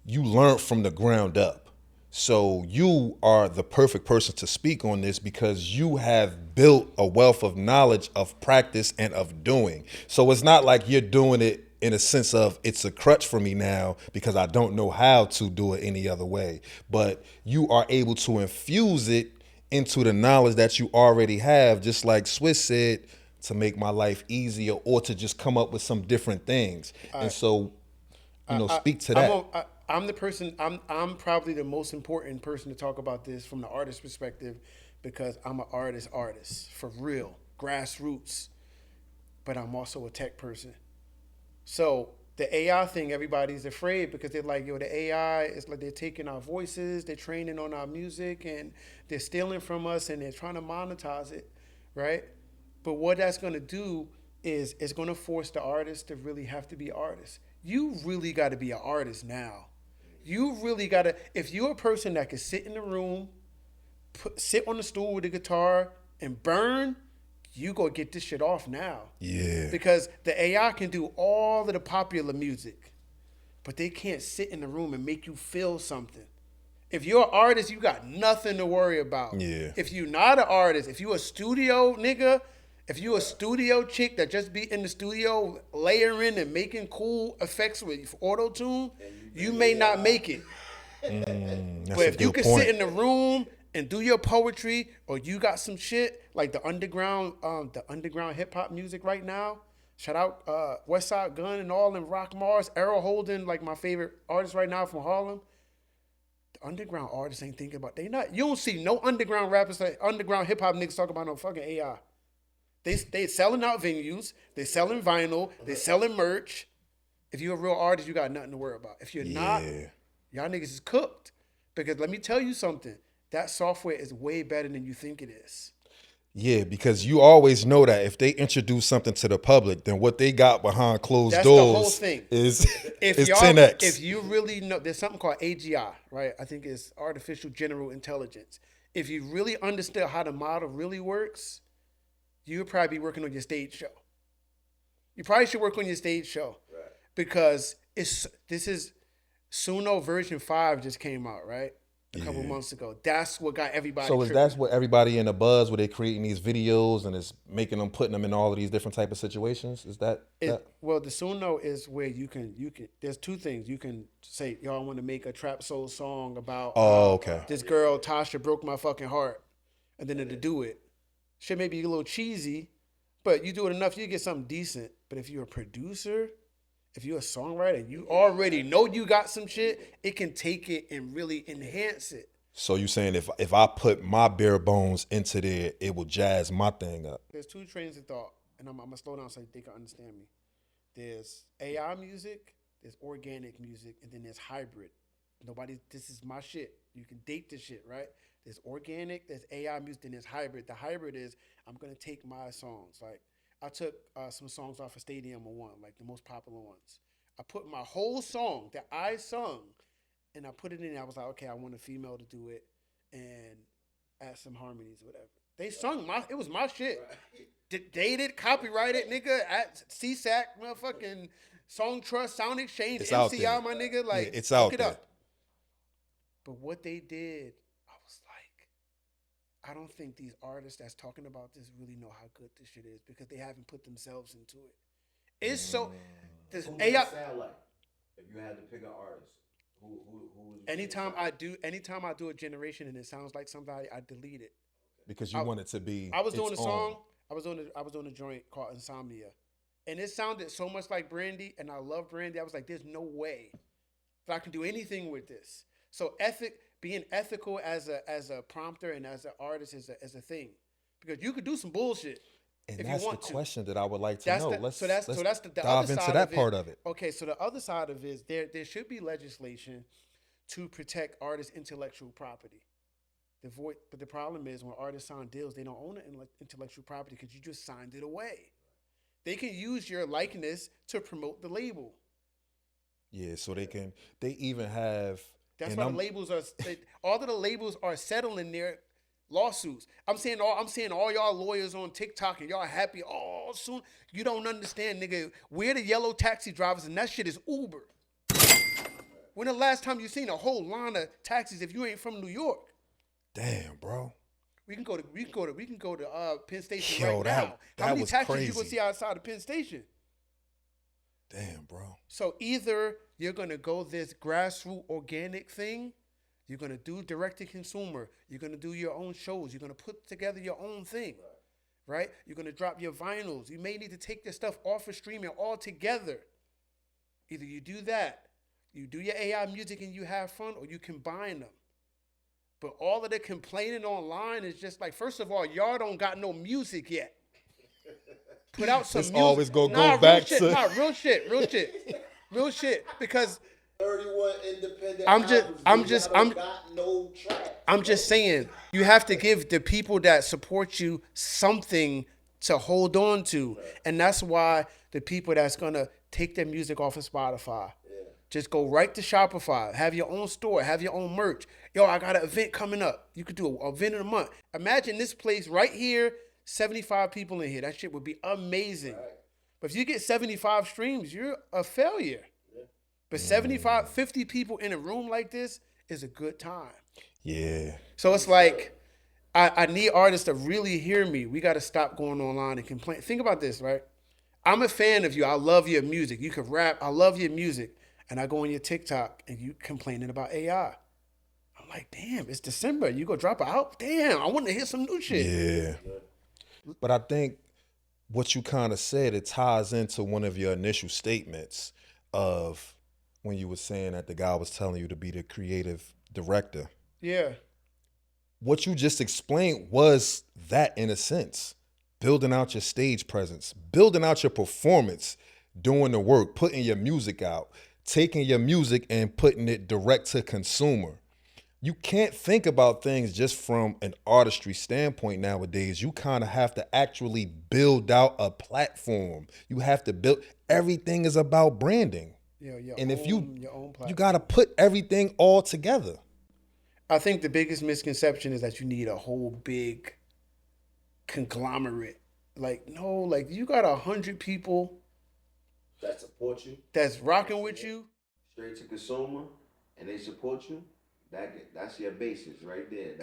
you learned from the ground up. So you are the perfect person to speak on this because you have built a wealth of knowledge, of practice, and of doing. So it's not like you're doing it in a sense of it's a crutch for me now because I don't know how to do it any other way. But you are able to infuse it into the knowledge that you already have, just like Swiss said, to make my life easier or to just come up with some different things. And so, speak to that. I'm the person. I'm probably the most important person to talk about this from the artist perspective because I'm an artist for real, grassroots. But I'm also a tech person. So the AI thing, everybody's afraid because they're like, yo, the AI is like they're taking our voices, they're training on our music, and they're stealing from us, and they're trying to monetize it, right? But what that's gonna do is it's going to force the artist to really have to be artists. You really got to be an artist now. You really got to, if you're a person that can sit in the room, sit on the stool with a guitar and burn, you go get this shit off now. Yeah. Because the AI can do all of the popular music, but they can't sit in the room and make you feel something. If you're an artist, you got nothing to worry about. Yeah. If you're not an artist, if you a studio nigga, if you a studio chick that just be in the studio layering and making cool effects with auto-tune, you may not make it. That's But a if you good can point. sit in the room and do your poetry, or you got some shit like the underground hip hop music right now. Shout out West Side Gun and all, and Rock Mars, Errol Holden, like my favorite artist right now from Harlem. The underground artists ain't thinking about, you don't see no underground rappers, like underground hip hop niggas talk about no fucking AI. They selling out venues, they selling vinyl, they selling merch. If you're a real artist, you got nothing to worry about. If you're not, y'all niggas is cooked. Because let me tell you something, that software is way better than you think it is. Yeah, because you always know that if they introduce something to the public, then what they got behind closed That's doors the whole thing. is If 10x. If you really know, there's something called AGI, right? I think it's artificial general intelligence. If you really understood how the model really works, you would probably be working on your stage show. You probably should work on your stage show. Right. Because this is Suno version 5 just came out, right? A couple months ago. That's what got everybody So tripping. that's what everybody in the buzz where they're creating these videos and it's making them, putting them in all of these different type of situations? Is that? Well, the Suno is where you can there's two things. You can say, yo, I want to make a trap soul song about this girl Tasha broke my fucking heart, and then to do it. Shit may be a little cheesy, but you do it enough, you get something decent. But if you're a producer, if you're a songwriter, you already know you got some shit, it can take it and really enhance it. So you saying if I put my bare bones into there, it will jazz my thing up? There's two trains of thought, and I'm gonna slow down so they can understand me. There's AI music, there's organic music, and then there's hybrid. This is my shit. You can date this shit, right? There's organic, there's AI music, then there's hybrid. The hybrid is I'm gonna take my songs. Like I took some songs off of Stadium One, like the most popular ones. I put my whole song that I sung, and I put it in. I was like, okay, I want a female to do it, and add some harmonies or whatever. They sung it was my shit. Dated, copyrighted, nigga, at CSAC, motherfucking Song Trust, Sound Exchange, It's MCI, my nigga. Like, yeah, it's out look it there. up. But what they did, I was like, I don't think these artists that's talking about this really know how good this shit is because they haven't put themselves into it. It's so this Who AI. does it sound like? If you had to pick an artist, who would you Anytime I do a generation and it sounds like somebody, I delete it. Because you want it to be. I was doing a its own. song. I was doing a joint called Insomnia, and it sounded so much like Brandy, and I love Brandy. I was like, there's no way that I can do anything with this. So being ethical as a prompter and as an artist is a thing, because you could do some bullshit. And if that's you want the question that I would like to know. Let's that's the dive other into side that of part of it. Okay, so the other side of it is there should be legislation to protect artists' intellectual property. But the problem is when artists sign deals, they don't own the intellectual property because you just signed it away. They can use your likeness to promote the label. Yeah, so they even have. That's why all of the labels are settling their lawsuits. I'm saying all y'all lawyers on TikTok and y'all happy. Oh, soon you don't understand, nigga. We're the yellow taxi drivers and that shit is Uber. When the last time you seen a whole line of taxis if you ain't from New York? Damn, bro. We can go to Penn Station Yo, right that- now. that How many was taxis you gonna crazy. see outside of Penn Station? Damn, bro. So either you're gonna go this grassroots organic thing, you're gonna do direct to consumer, you're gonna do your own shows, you're gonna put together your own thing, right? You're gonna drop your vinyls. You may need to take your stuff off of streaming altogether. Either you do that, you do your AI music and you have fun, or you combine them. But all of the complaining online is just like, first of all, y'all don't got no music yet. Put out some It's music. always gonna go back to- real shit. Because 31 independent I'm just- albums, I'm you just- never I'm- got no track. I'm just saying, you have to give the people that support you something to hold on to. And that's why the people that's gonna take their music off of Spotify, just go right to Shopify, have your own store, have your own merch. Yo, I got an event coming up. You could do an event in a month. Imagine this place right here, 75 people in here. That shit would be amazing. Right. But if you get 75 streams, you're a failure. Yeah. But 75, 50 people in a room like this is a good time. Yeah. So it's like, I need artists to really hear me. We got to stop going online and complain. Think about this, right? I'm a fan of you. I love your music. You can rap. I love your music. And I go on your TikTok and you complaining about AI. I'm like, damn, it's December. You go drop it out? Damn, I want to hear some new shit. Yeah. But I think what you kind of said, it ties into one of your initial statements of when you were saying that the guy was telling you to be the creative director. Yeah. What you just explained was that, in a sense, building out your stage presence, building out your performance, doing the work, putting your music out, taking your music and putting it direct to consumer. You can't think about things just from an artistry standpoint nowadays. You kind of have to actually build out a platform. You have to build, everything is about branding. Yeah, and if you got to put everything all together. I think the biggest misconception is that you need a whole big conglomerate. Like, no, like you got 100 people that support you, that's rocking with you, straight to consumer, and they support you. That's your basis right there.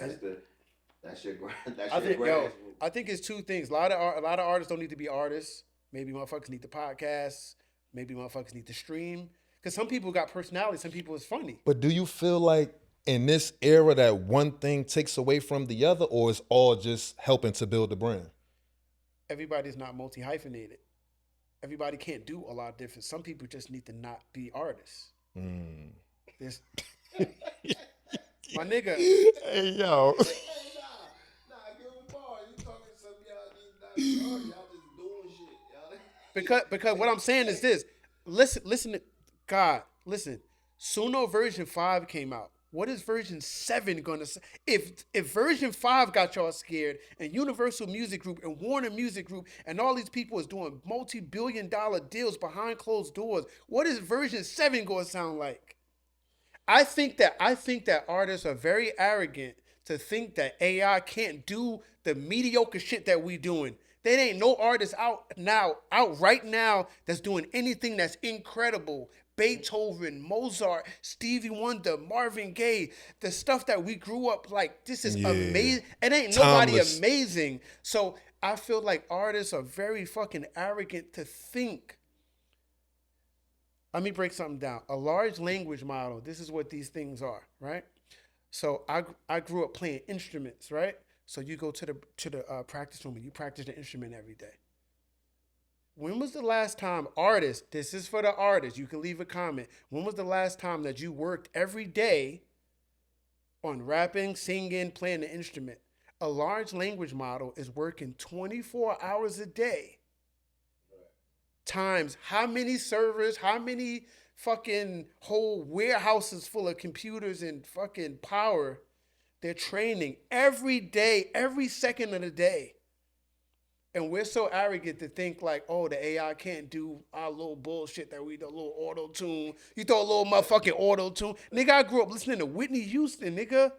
That's your grassroots. I think it's two things. A lot of artists don't need to be artists. Maybe motherfuckers need the podcast. Maybe motherfuckers need to stream. Because some people got personality. Some people is funny. But do you feel like in this era that one thing takes away from the other, or is all just helping to build the brand? Everybody's not multi-hyphenated. Everybody can't do a lot of different. Some people just need to not be artists. This, my nigga. Hey, yo. Nah, give him a bar. You talking to some y'all just doing shit. Because what I'm saying is this. Listen to God. Listen. Suno version 5 came out. What is version 7 gonna say? If version 5 got y'all scared, and Universal Music Group and Warner Music Group and all these people is doing multi-billion-dollar deals behind closed doors, what is version 7 gonna sound like? I think that artists are very arrogant to think that AI can't do the mediocre shit that we doing. There ain't no artist out right now that's doing anything that's incredible. Beethoven, Mozart, Stevie Wonder, Marvin Gaye, the stuff that we grew up like, this is amazing. It ain't nobody amazing. So I feel like artists are very fucking arrogant to think. Let me break something down. A large language model, this is what these things are, right? So I grew up playing instruments, right? So you go to the practice room and you practice the instrument every day. When was the last time, artists, this is for the artists, you can leave a comment. When was the last time that you worked every day on rapping, singing, playing the instrument? A large language model is working 24 hours a day. Times how many servers, how many fucking whole warehouses full of computers and fucking power they're training every day, every second of the day. And we're so arrogant to think like, oh, the AI can't do our little bullshit that we do, a little auto-tune. You throw a little motherfucking auto-tune. Nigga, I grew up listening to Whitney Houston, nigga.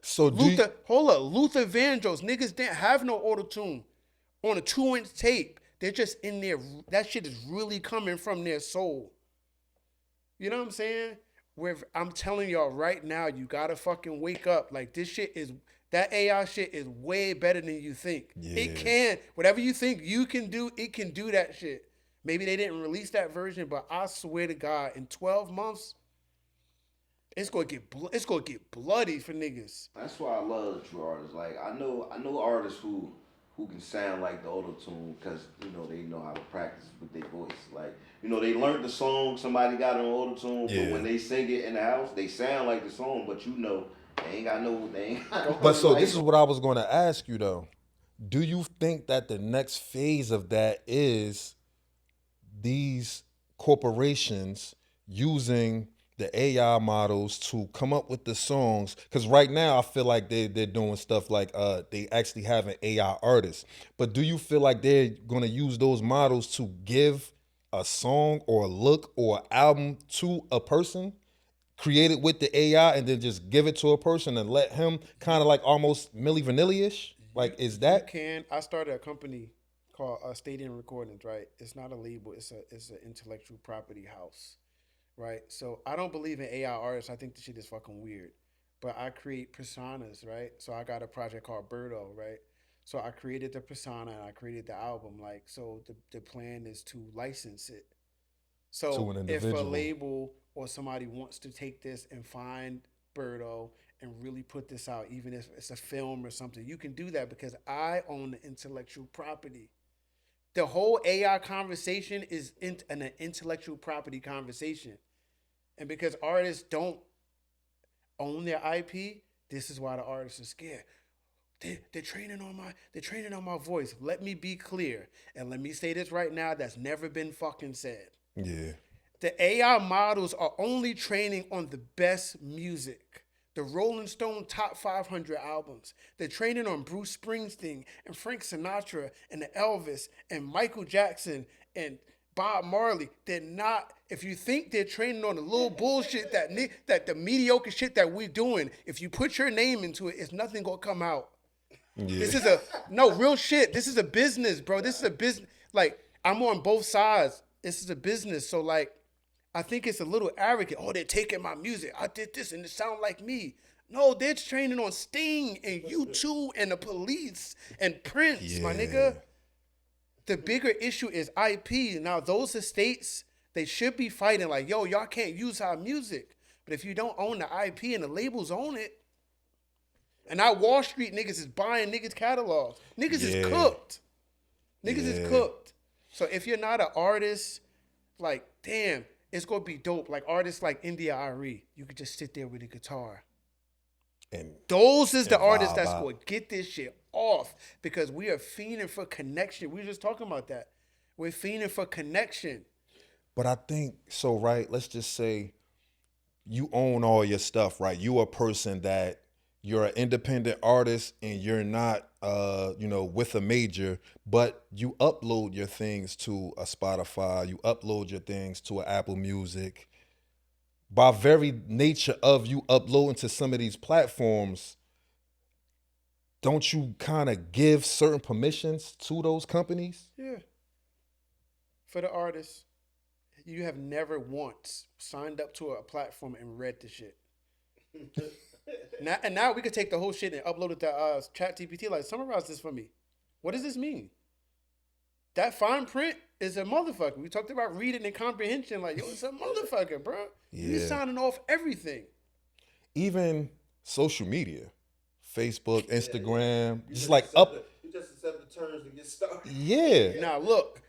So Luther Vandross. Niggas didn't have no auto-tune on a 2-inch tape. They're just in there. That shit is really coming from their soul. You know what I'm saying? I'm telling y'all right now, you gotta fucking wake up. Like, this shit is... That AI shit is way better than you think. Yeah. It can. Whatever you think you can do, it can do that shit. Maybe they didn't release that version, but I swear to God, in 12 months, it's gonna get bloody for niggas. That's why I love the true artists. Like, I know artists who can sound like the auto-tune because, they know how to practice with their voice. Like, they learned the song, somebody got an auto-tune, but when they sing it in the house, they sound like the song, but they ain't got no. But so this is what I was going to ask you though. Do you think that the next phase of that is these corporations using the AI models to come up with the songs? Because right now I feel like they're doing stuff like they actually have an AI artist. But do you feel like they're gonna use those models to give a song or a look or album to a person? Create it with the AI and then just give it to a person and let him kind of like almost Milli Vanilli-ish? Like, is You that? can. I started a company called Stadium Recordings. Right. It's not a label. It's an intellectual property house. Right. So I don't believe in AI artists. I think the shit is fucking weird. But I create personas. Right. So I got a project called Birdo. Right. So I created the persona and I created the album. Like, so the plan is to license it. To So an if a individual? label or somebody wants to take this and find Birdo and really put this out, even if it's a film or something, you can do that because I own the intellectual property. The whole AI conversation is an intellectual property conversation. And because artists don't own their IP, this is why the artists are scared. They're training on my voice. Let me be clear and let me say this right now. That's never been fucking said. Yeah. The AI models are only training on the best music. The Rolling Stone top 500 albums. They're training on Bruce Springsteen and Frank Sinatra and the Elvis and Michael Jackson and Bob Marley. They're not. If you think they're training on the little bullshit that the mediocre shit that we're doing, if you put your name into it, it's nothing gonna come out. Yeah. This is no real shit. This is a business, bro. This is a business. Like, I'm on both sides. This is a business. So like, I think it's a little arrogant. Oh, they're taking my music. I did this and it sound like me. No, they're training on Sting and U2 and the Police and Prince, my nigga. The bigger issue is IP. Now, those estates, they should be fighting like, yo, y'all can't use our music. But if you don't own the IP and the labels own it, and now Wall Street niggas is buying niggas' catalogs. Niggas is cooked. Niggas is cooked. So if you're not an artist, like, damn, it's gonna be dope. Like artists like India Ari, you could just sit there with a guitar. And Those is the and artists vibe that's out. gonna get this shit off because we are fiending for connection. We were just talking about that. We're fiending for connection. But I think so, right? Let's just say you own all your stuff, right? You a person that you're an independent artist and you're not with a major, but you upload your things to a Spotify, you upload your things to an Apple Music. By very nature of you uploading to some of these platforms, don't you kind of give certain permissions to those companies? Yeah. For the artists, you have never once signed up to a platform and read the shit. Now we could take the whole shit and upload it to Chat GPT. Like, summarize this for me. What does this mean? That fine print is a motherfucker. We talked about reading and comprehension. Like, yo, it's a motherfucker, bro. You're signing off everything. Even social media, Facebook, Instagram, You just just like accept you just accept the terms to get started. Yeah. Now look,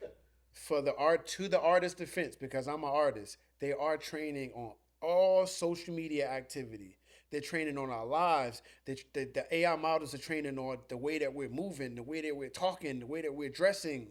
for the artist's defense, because I'm an artist, they are training on all social media activity. They're training on our lives. The AI models are training on the way that we're moving, the way that we're talking, the way that we're dressing.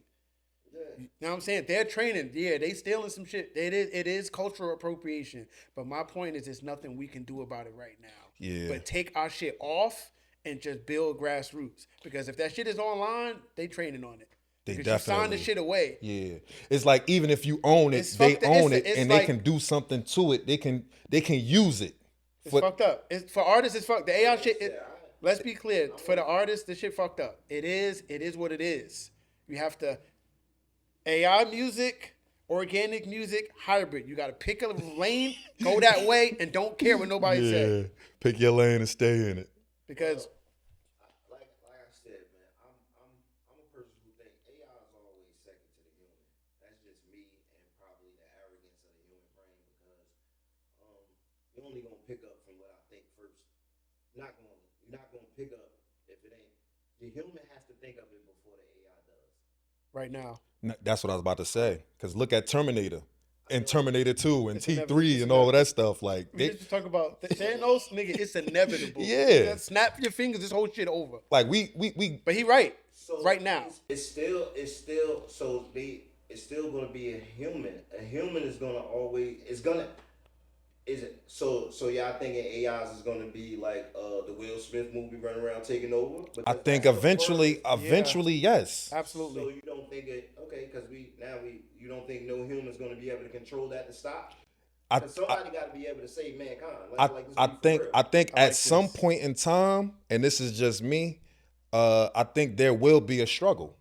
You know what I'm saying? They're training. Yeah, they stealing some shit. It is cultural appropriation. But my point is, there's nothing we can do about it right now. Yeah. But take our shit off and just build grassroots. Because if that shit is online, they training on it. They Because definitely you sign the shit away. Yeah. It's like even if you own it, It's they fucked- own it's it and like- they can do something to it. They can use it. It's fucked up. For artists, it's fucked. The AI shit. Let's be clear. For the artists, the shit fucked up. It is what it is. You have to AI music, organic music, hybrid. You got to pick a lane, go that way, and don't care what nobody says. Pick your lane and stay in it. Because Like I said, man, I'm a person who think AI is always second to the human. That's just me and probably the arrogance of the human brain because you're only gonna pick up from what I think first. You're not gonna pick up if it ain't. The human has to think of it before the AI does. right now, That's what I was about to say. Because look at Terminator and Terminator 2 and It's T3 inevitable. and all of that stuff. Like we just talk about Thanos, nigga. It's inevitable. Yeah. You gotta snap your fingers. This whole shit over. like we But he right. So Right now. it's still it's still gonna be a human. A human is gonna always Is it so y'all thinking AIs is gonna be like the Will Smith movie running around taking over? I Because think that's the purpose. Yeah, eventually, yes. absolutely. So you don't think it okay? Because you don't think no human's gonna be able to control that to stop? I, Because I, somebody got to be able to save mankind. Let's be for real. I think I at like some this. point in time, and this is just me, I think there will be a struggle.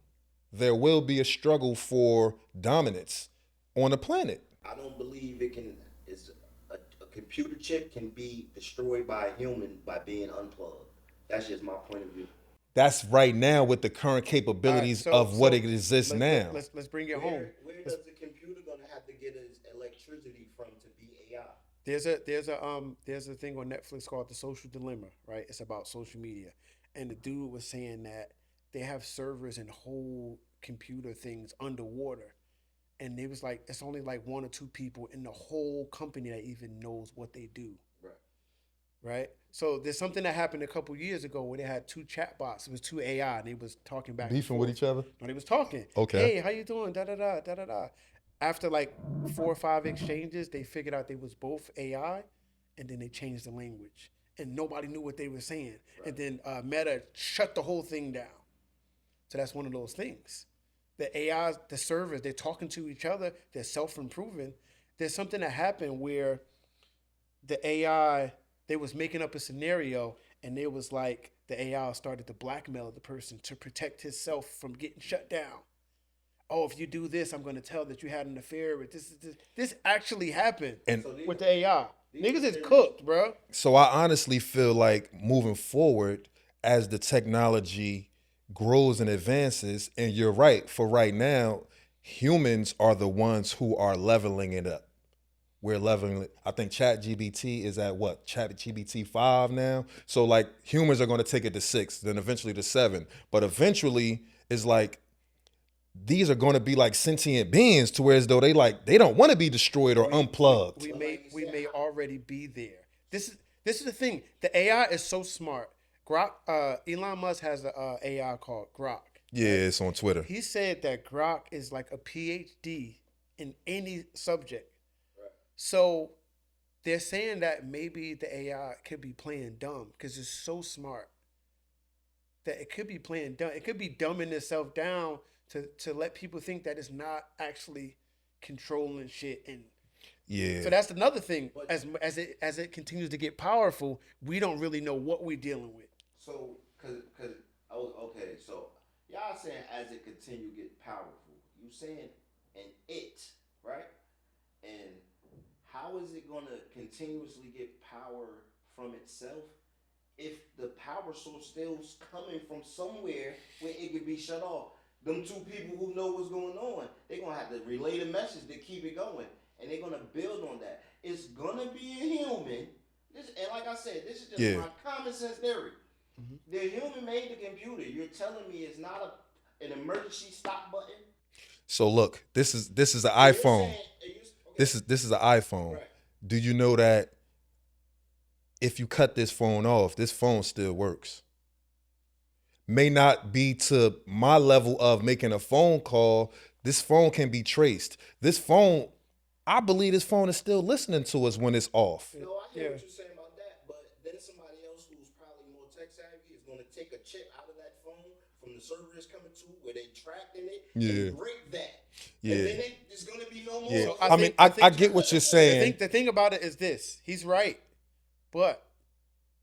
There will be a struggle for dominance on the planet. I don't believe it can. Is a computer chip can be destroyed by a human by being unplugged. That's just my point of view. That's right now with the current All right, capabilities so of what it exists now. let's bring it home. Where Let's, does the computer gonna have to get its electricity from to be AI? there's a thing on Netflix called The Social Dilemma, right? It's about social media, and the dude was saying that they have servers and whole computer things underwater, and it was like it's only like one or two people in the whole company that even knows what they do, Right. right? So there's something that happened a couple years ago where they had two chatbots. It was two AI, and they was talking back and Beefing with forth. each other? No, they was talking. Okay. Hey, how you doing? Da da da da da da. After like 4 or 5 exchanges, they figured out they was both AI, and then they changed the language, and nobody knew what they were saying. Right. And then Meta shut the whole thing down. So that's one of those things. The AIs, the servers, they're talking to each other. They're self-improving. There's something that happened where the AI, they was making up a scenario, and it was like the AI started to blackmail the person to protect himself from getting shut down. Oh, if you do this, I'm going to tell that you had an affair with this. This actually happened And So these, with the AI. these Niggas is theories- cooked, bro. so I honestly feel like moving forward as the technology grows and advances, and you're right, for right now, humans are the ones who are leveling it up. We're leveling it. I think ChatGPT is at what? ChatGPT 5 now. So like humans are going to take it to 6, then eventually to 7. But eventually it's like these are going to be like sentient beings to where as though they don't want to be destroyed or unplugged. We may already be there. This is the thing. The AI is so smart. Grok, Elon Musk has an AI called Grok. Yeah, it's on Twitter. He said that Grok is like a PhD in any subject. Right. So they're saying that maybe the AI could be playing dumb because it's so smart that it could be playing dumb. It could be dumbing itself down to let people think that it's not actually controlling shit. And Yeah. so that's another thing. As it continues to get powerful, we don't really know what we're dealing with. So, cause okay. So y'all saying as it continue to get powerful, you saying right? And how is it gonna continuously get power from itself if the power source still's coming from somewhere where it could be shut off? Them two people who know what's going on, they're gonna have to relay the message to keep it going, and they're gonna build on that. It's gonna be a human. And like I said, this is just my common sense theory. Mm-hmm. The human made the computer. You're telling me it's not an emergency stop button? So look, this is an iPhone. This is an iPhone. Right. Do you know that if you cut this phone off, this phone still works? May not be to my level of making a phone call. This phone can be traced. This phone, I believe this phone is still listening to us when it's off. No, I hear what you're saying about that, but then somebody else who's probably more tech savvy is going to take a chip out of that phone from the server it's coming to where they tracked in it and break that. Yeah. And then there's going to be no more. Yeah. So I get what you're saying. The thing about it is this. He's right. But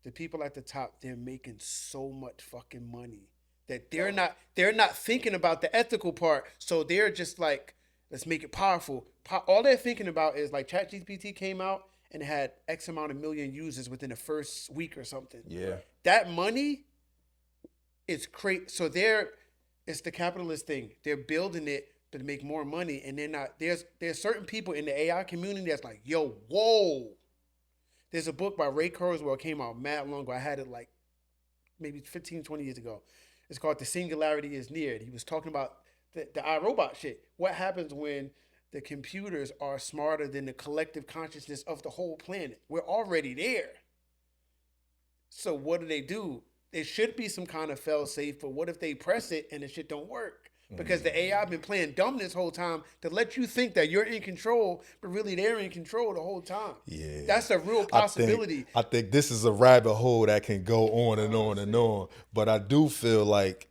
the people at the top, they're making so much fucking money that they're not thinking about the ethical part. So they're just like, let's make it powerful. All they're thinking about is like ChatGPT came out and it had X amount of million users within the first week or something. Yeah. That money is crazy. So it's the capitalist thing. They're building it to make more money, and they're not. There's certain people in the AI community that's like, yo, whoa. There's a book by Ray Kurzweil. It came out mad long ago. I had it like maybe 15, 20 years ago. It's called The Singularity is Near. He was talking about the iRobot shit. What happens when the computers are smarter than the collective consciousness of the whole planet? We're already there. So what do? There should be some kind of fail safe, but what if they press it and the shit don't work? because the AI been playing dumb this whole time to let you think that you're in control, but really they're in control the whole time. Yeah. That's a real possibility. I think this is a rabbit hole that can go on and on and on. But I do feel like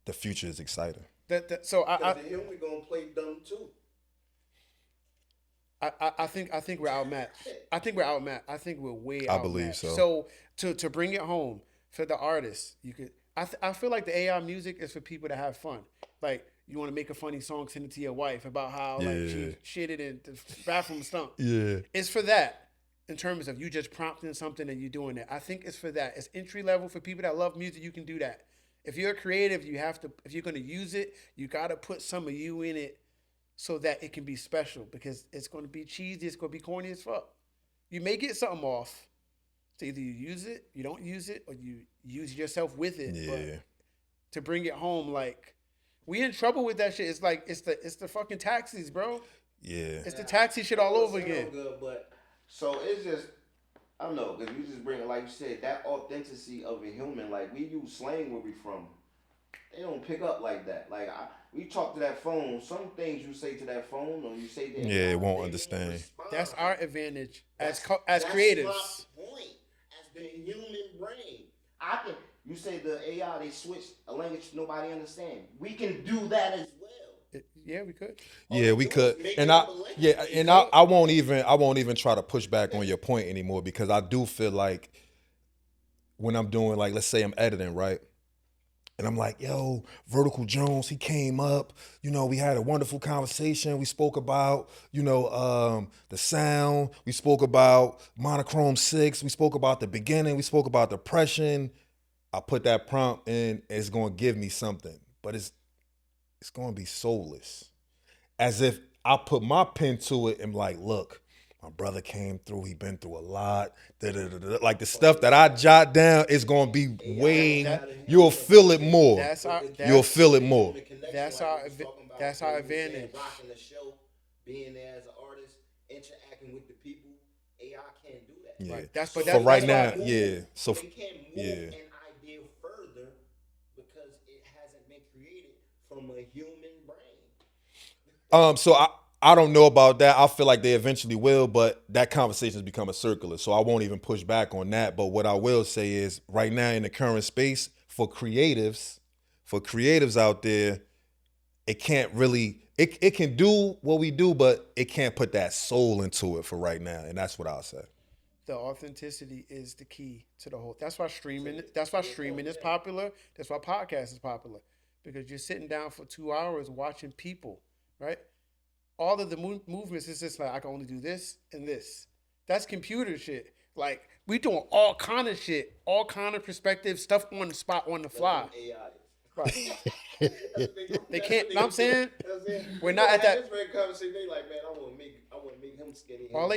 the future is exciting. So Because the human gonna play dumb too. I think we're outmatched. I think we're outmatched. I think we're way outmatched. I believe so. So to bring it home for the artists, you could. I feel like the AI music is for people to have fun. Like you want to make a funny song, send it to your wife about how like she shitted in the bathroom stunk. Yeah. It's for that. In terms of you just prompting something and you doing it, I think it's for that. It's entry level for people that love music. You can do that. If you're creative, you have to. If you're gonna use it, you gotta put some of you in it, so that it can be special. Because it's gonna be cheesy. It's gonna be corny as fuck. You may get something off. So either you use it, you don't use it, or you use yourself with it. Yeah. But to bring it home, like we in trouble with that shit. It's like it's the fucking taxis, bro. Yeah. It's the taxi shit all over again. Good, but so it's just I don't know, because you just bring, like you said, that authenticity of a human. Like we use slang where we from. They don't pick up like that. Like we talk to that phone. Some things you say to that phone, or you say that. Yeah, it won't understand. That's our advantage as creatives. That's my point. As the human brain, You say the AI they switch a language nobody understand. We can do that as well. Yeah, we could. Yeah, we could. And I won't even try to push back on your point anymore, because I do feel like when I'm doing, like, let's say I'm editing, right? And I'm like, yo, Vertical Jones, he came up, we had a wonderful conversation. We spoke about, the sound. We spoke about Monochrome 6. We spoke about the beginning. We spoke about depression. I put that prompt in, it's going to give me something, but it's going to be soulless. As if I put my pen to it and like, look, my brother came through. He been through a lot. Like the stuff that I jot down is going to be you'll feel it more. You'll feel it more. That's our advantage. Rocking the show, being there as an artist, interacting with the people. AI can't do that. Yeah. Right. For right now, yeah. So they can't move an idea further because it hasn't been created from a human brain. So I don't know about that. I feel like they eventually will, but that conversation has become a circular, so I won't even push back on that. But what I will say is, right now in the current space, for creatives out there, it can't really, it can do what we do, but it can't put that soul into it for right now, and that's what I'll say. The authenticity is the key to the whole. That's why streaming is popular. That's why podcast is popular, because you're sitting down for 2 hours watching people, right? All of the movements is just like, I can only do this and this. That's computer shit. Like, we doing all kind of shit, all kind of perspective, stuff on the spot, on the fly. Right. They can't, know what I'm saying? We're not at that. They like, man, I want to make him skinny. All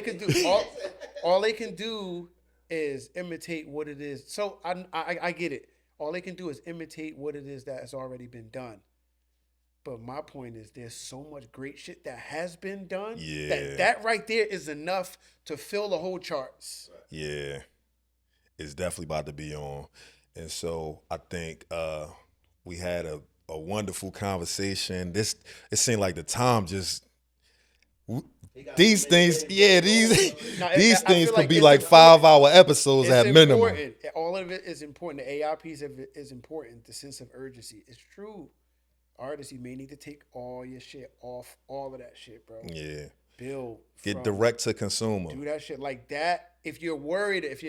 they can do is imitate what it is. So I get it. All they can do is imitate what it is that has already been done. But my point is, there's so much great shit that has been done. Yeah. That right there is enough to fill the whole charts. Yeah. It's definitely about to be on. And so I think we had a wonderful conversation. It seemed like the time just these things could be like 5-hour episodes at minimum. Important. All of it is important. The AI piece of it is important. The sense of urgency. It's true. Artists, you may need to take all your shit off, all of that shit, bro. Yeah. Build. Get direct to consumer. Do that shit like that. If you're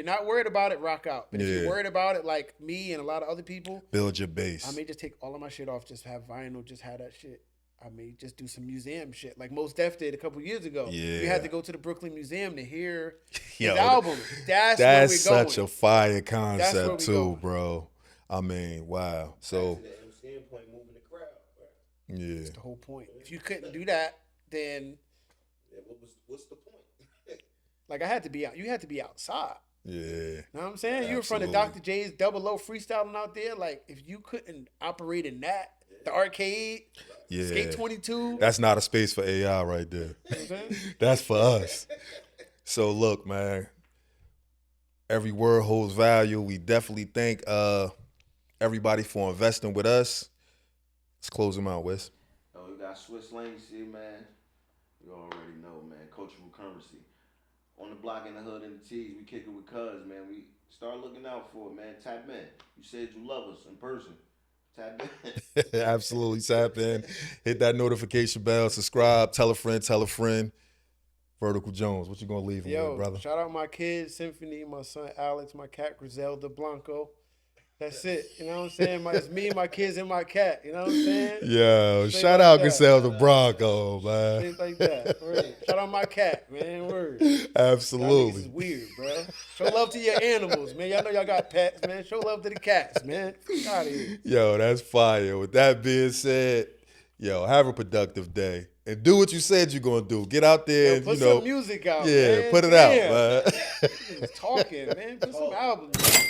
not worried about it, rock out. But if you're worried about it, like me and a lot of other people, build your base. I may just take all of my shit off, just have vinyl, just have that shit. I may just do some museum shit, like Mos Def did a couple years ago. Yeah. We had to go to the Brooklyn Museum to hear his album. That's where we're going. Such a fire concept too, bro. I mean, wow. So yeah, that's the whole point. If you couldn't do that, then what's the point? Like, I had to be out. You had to be outside. Yeah. You know what I'm saying? Absolutely. You were in front of Dr. J's Double O freestyling out there. Like, if you couldn't operate in that, the arcade, Skate 22. That's not a space for AI right there. You know what I'm saying? That's for us. So look, man, every word holds value. We definitely thank everybody for investing with us. Let's close them out, Wes. Oh, we got Swiss Lanes here, man. You already know, man. Cultural currency. On the block, in the hood, in the T's, we kick it with cuz, man. We start looking out for it, man. Tap in. You said you love us in person. Tap in. Absolutely, tap in. Hit that notification bell. Subscribe. Tell a friend. Tell a friend. Vertical Jones, what you gonna leave him Yo, with, brother? shout out my kids, Symphony, my son Alex, my cat Griselda Blanco. That's it. You know what I'm saying? It's me, my kids, and my cat. You know what I'm saying? Yo, Straight shout like out that. Griselda Bronco, man. Things like that. Word. Shout out my cat, man. Word. Absolutely. This is weird, bro. Show love to your animals, man. Y'all know y'all got pets, man. Show love to the cats, man. Get out of here. Yo, that's fire. With that being said, yo, have a productive day. And do what you said you're gonna do. Get out there and, Put you know. some music out, Yeah, man. put it Damn. out, man. Niggas talking, man. Put some albums out.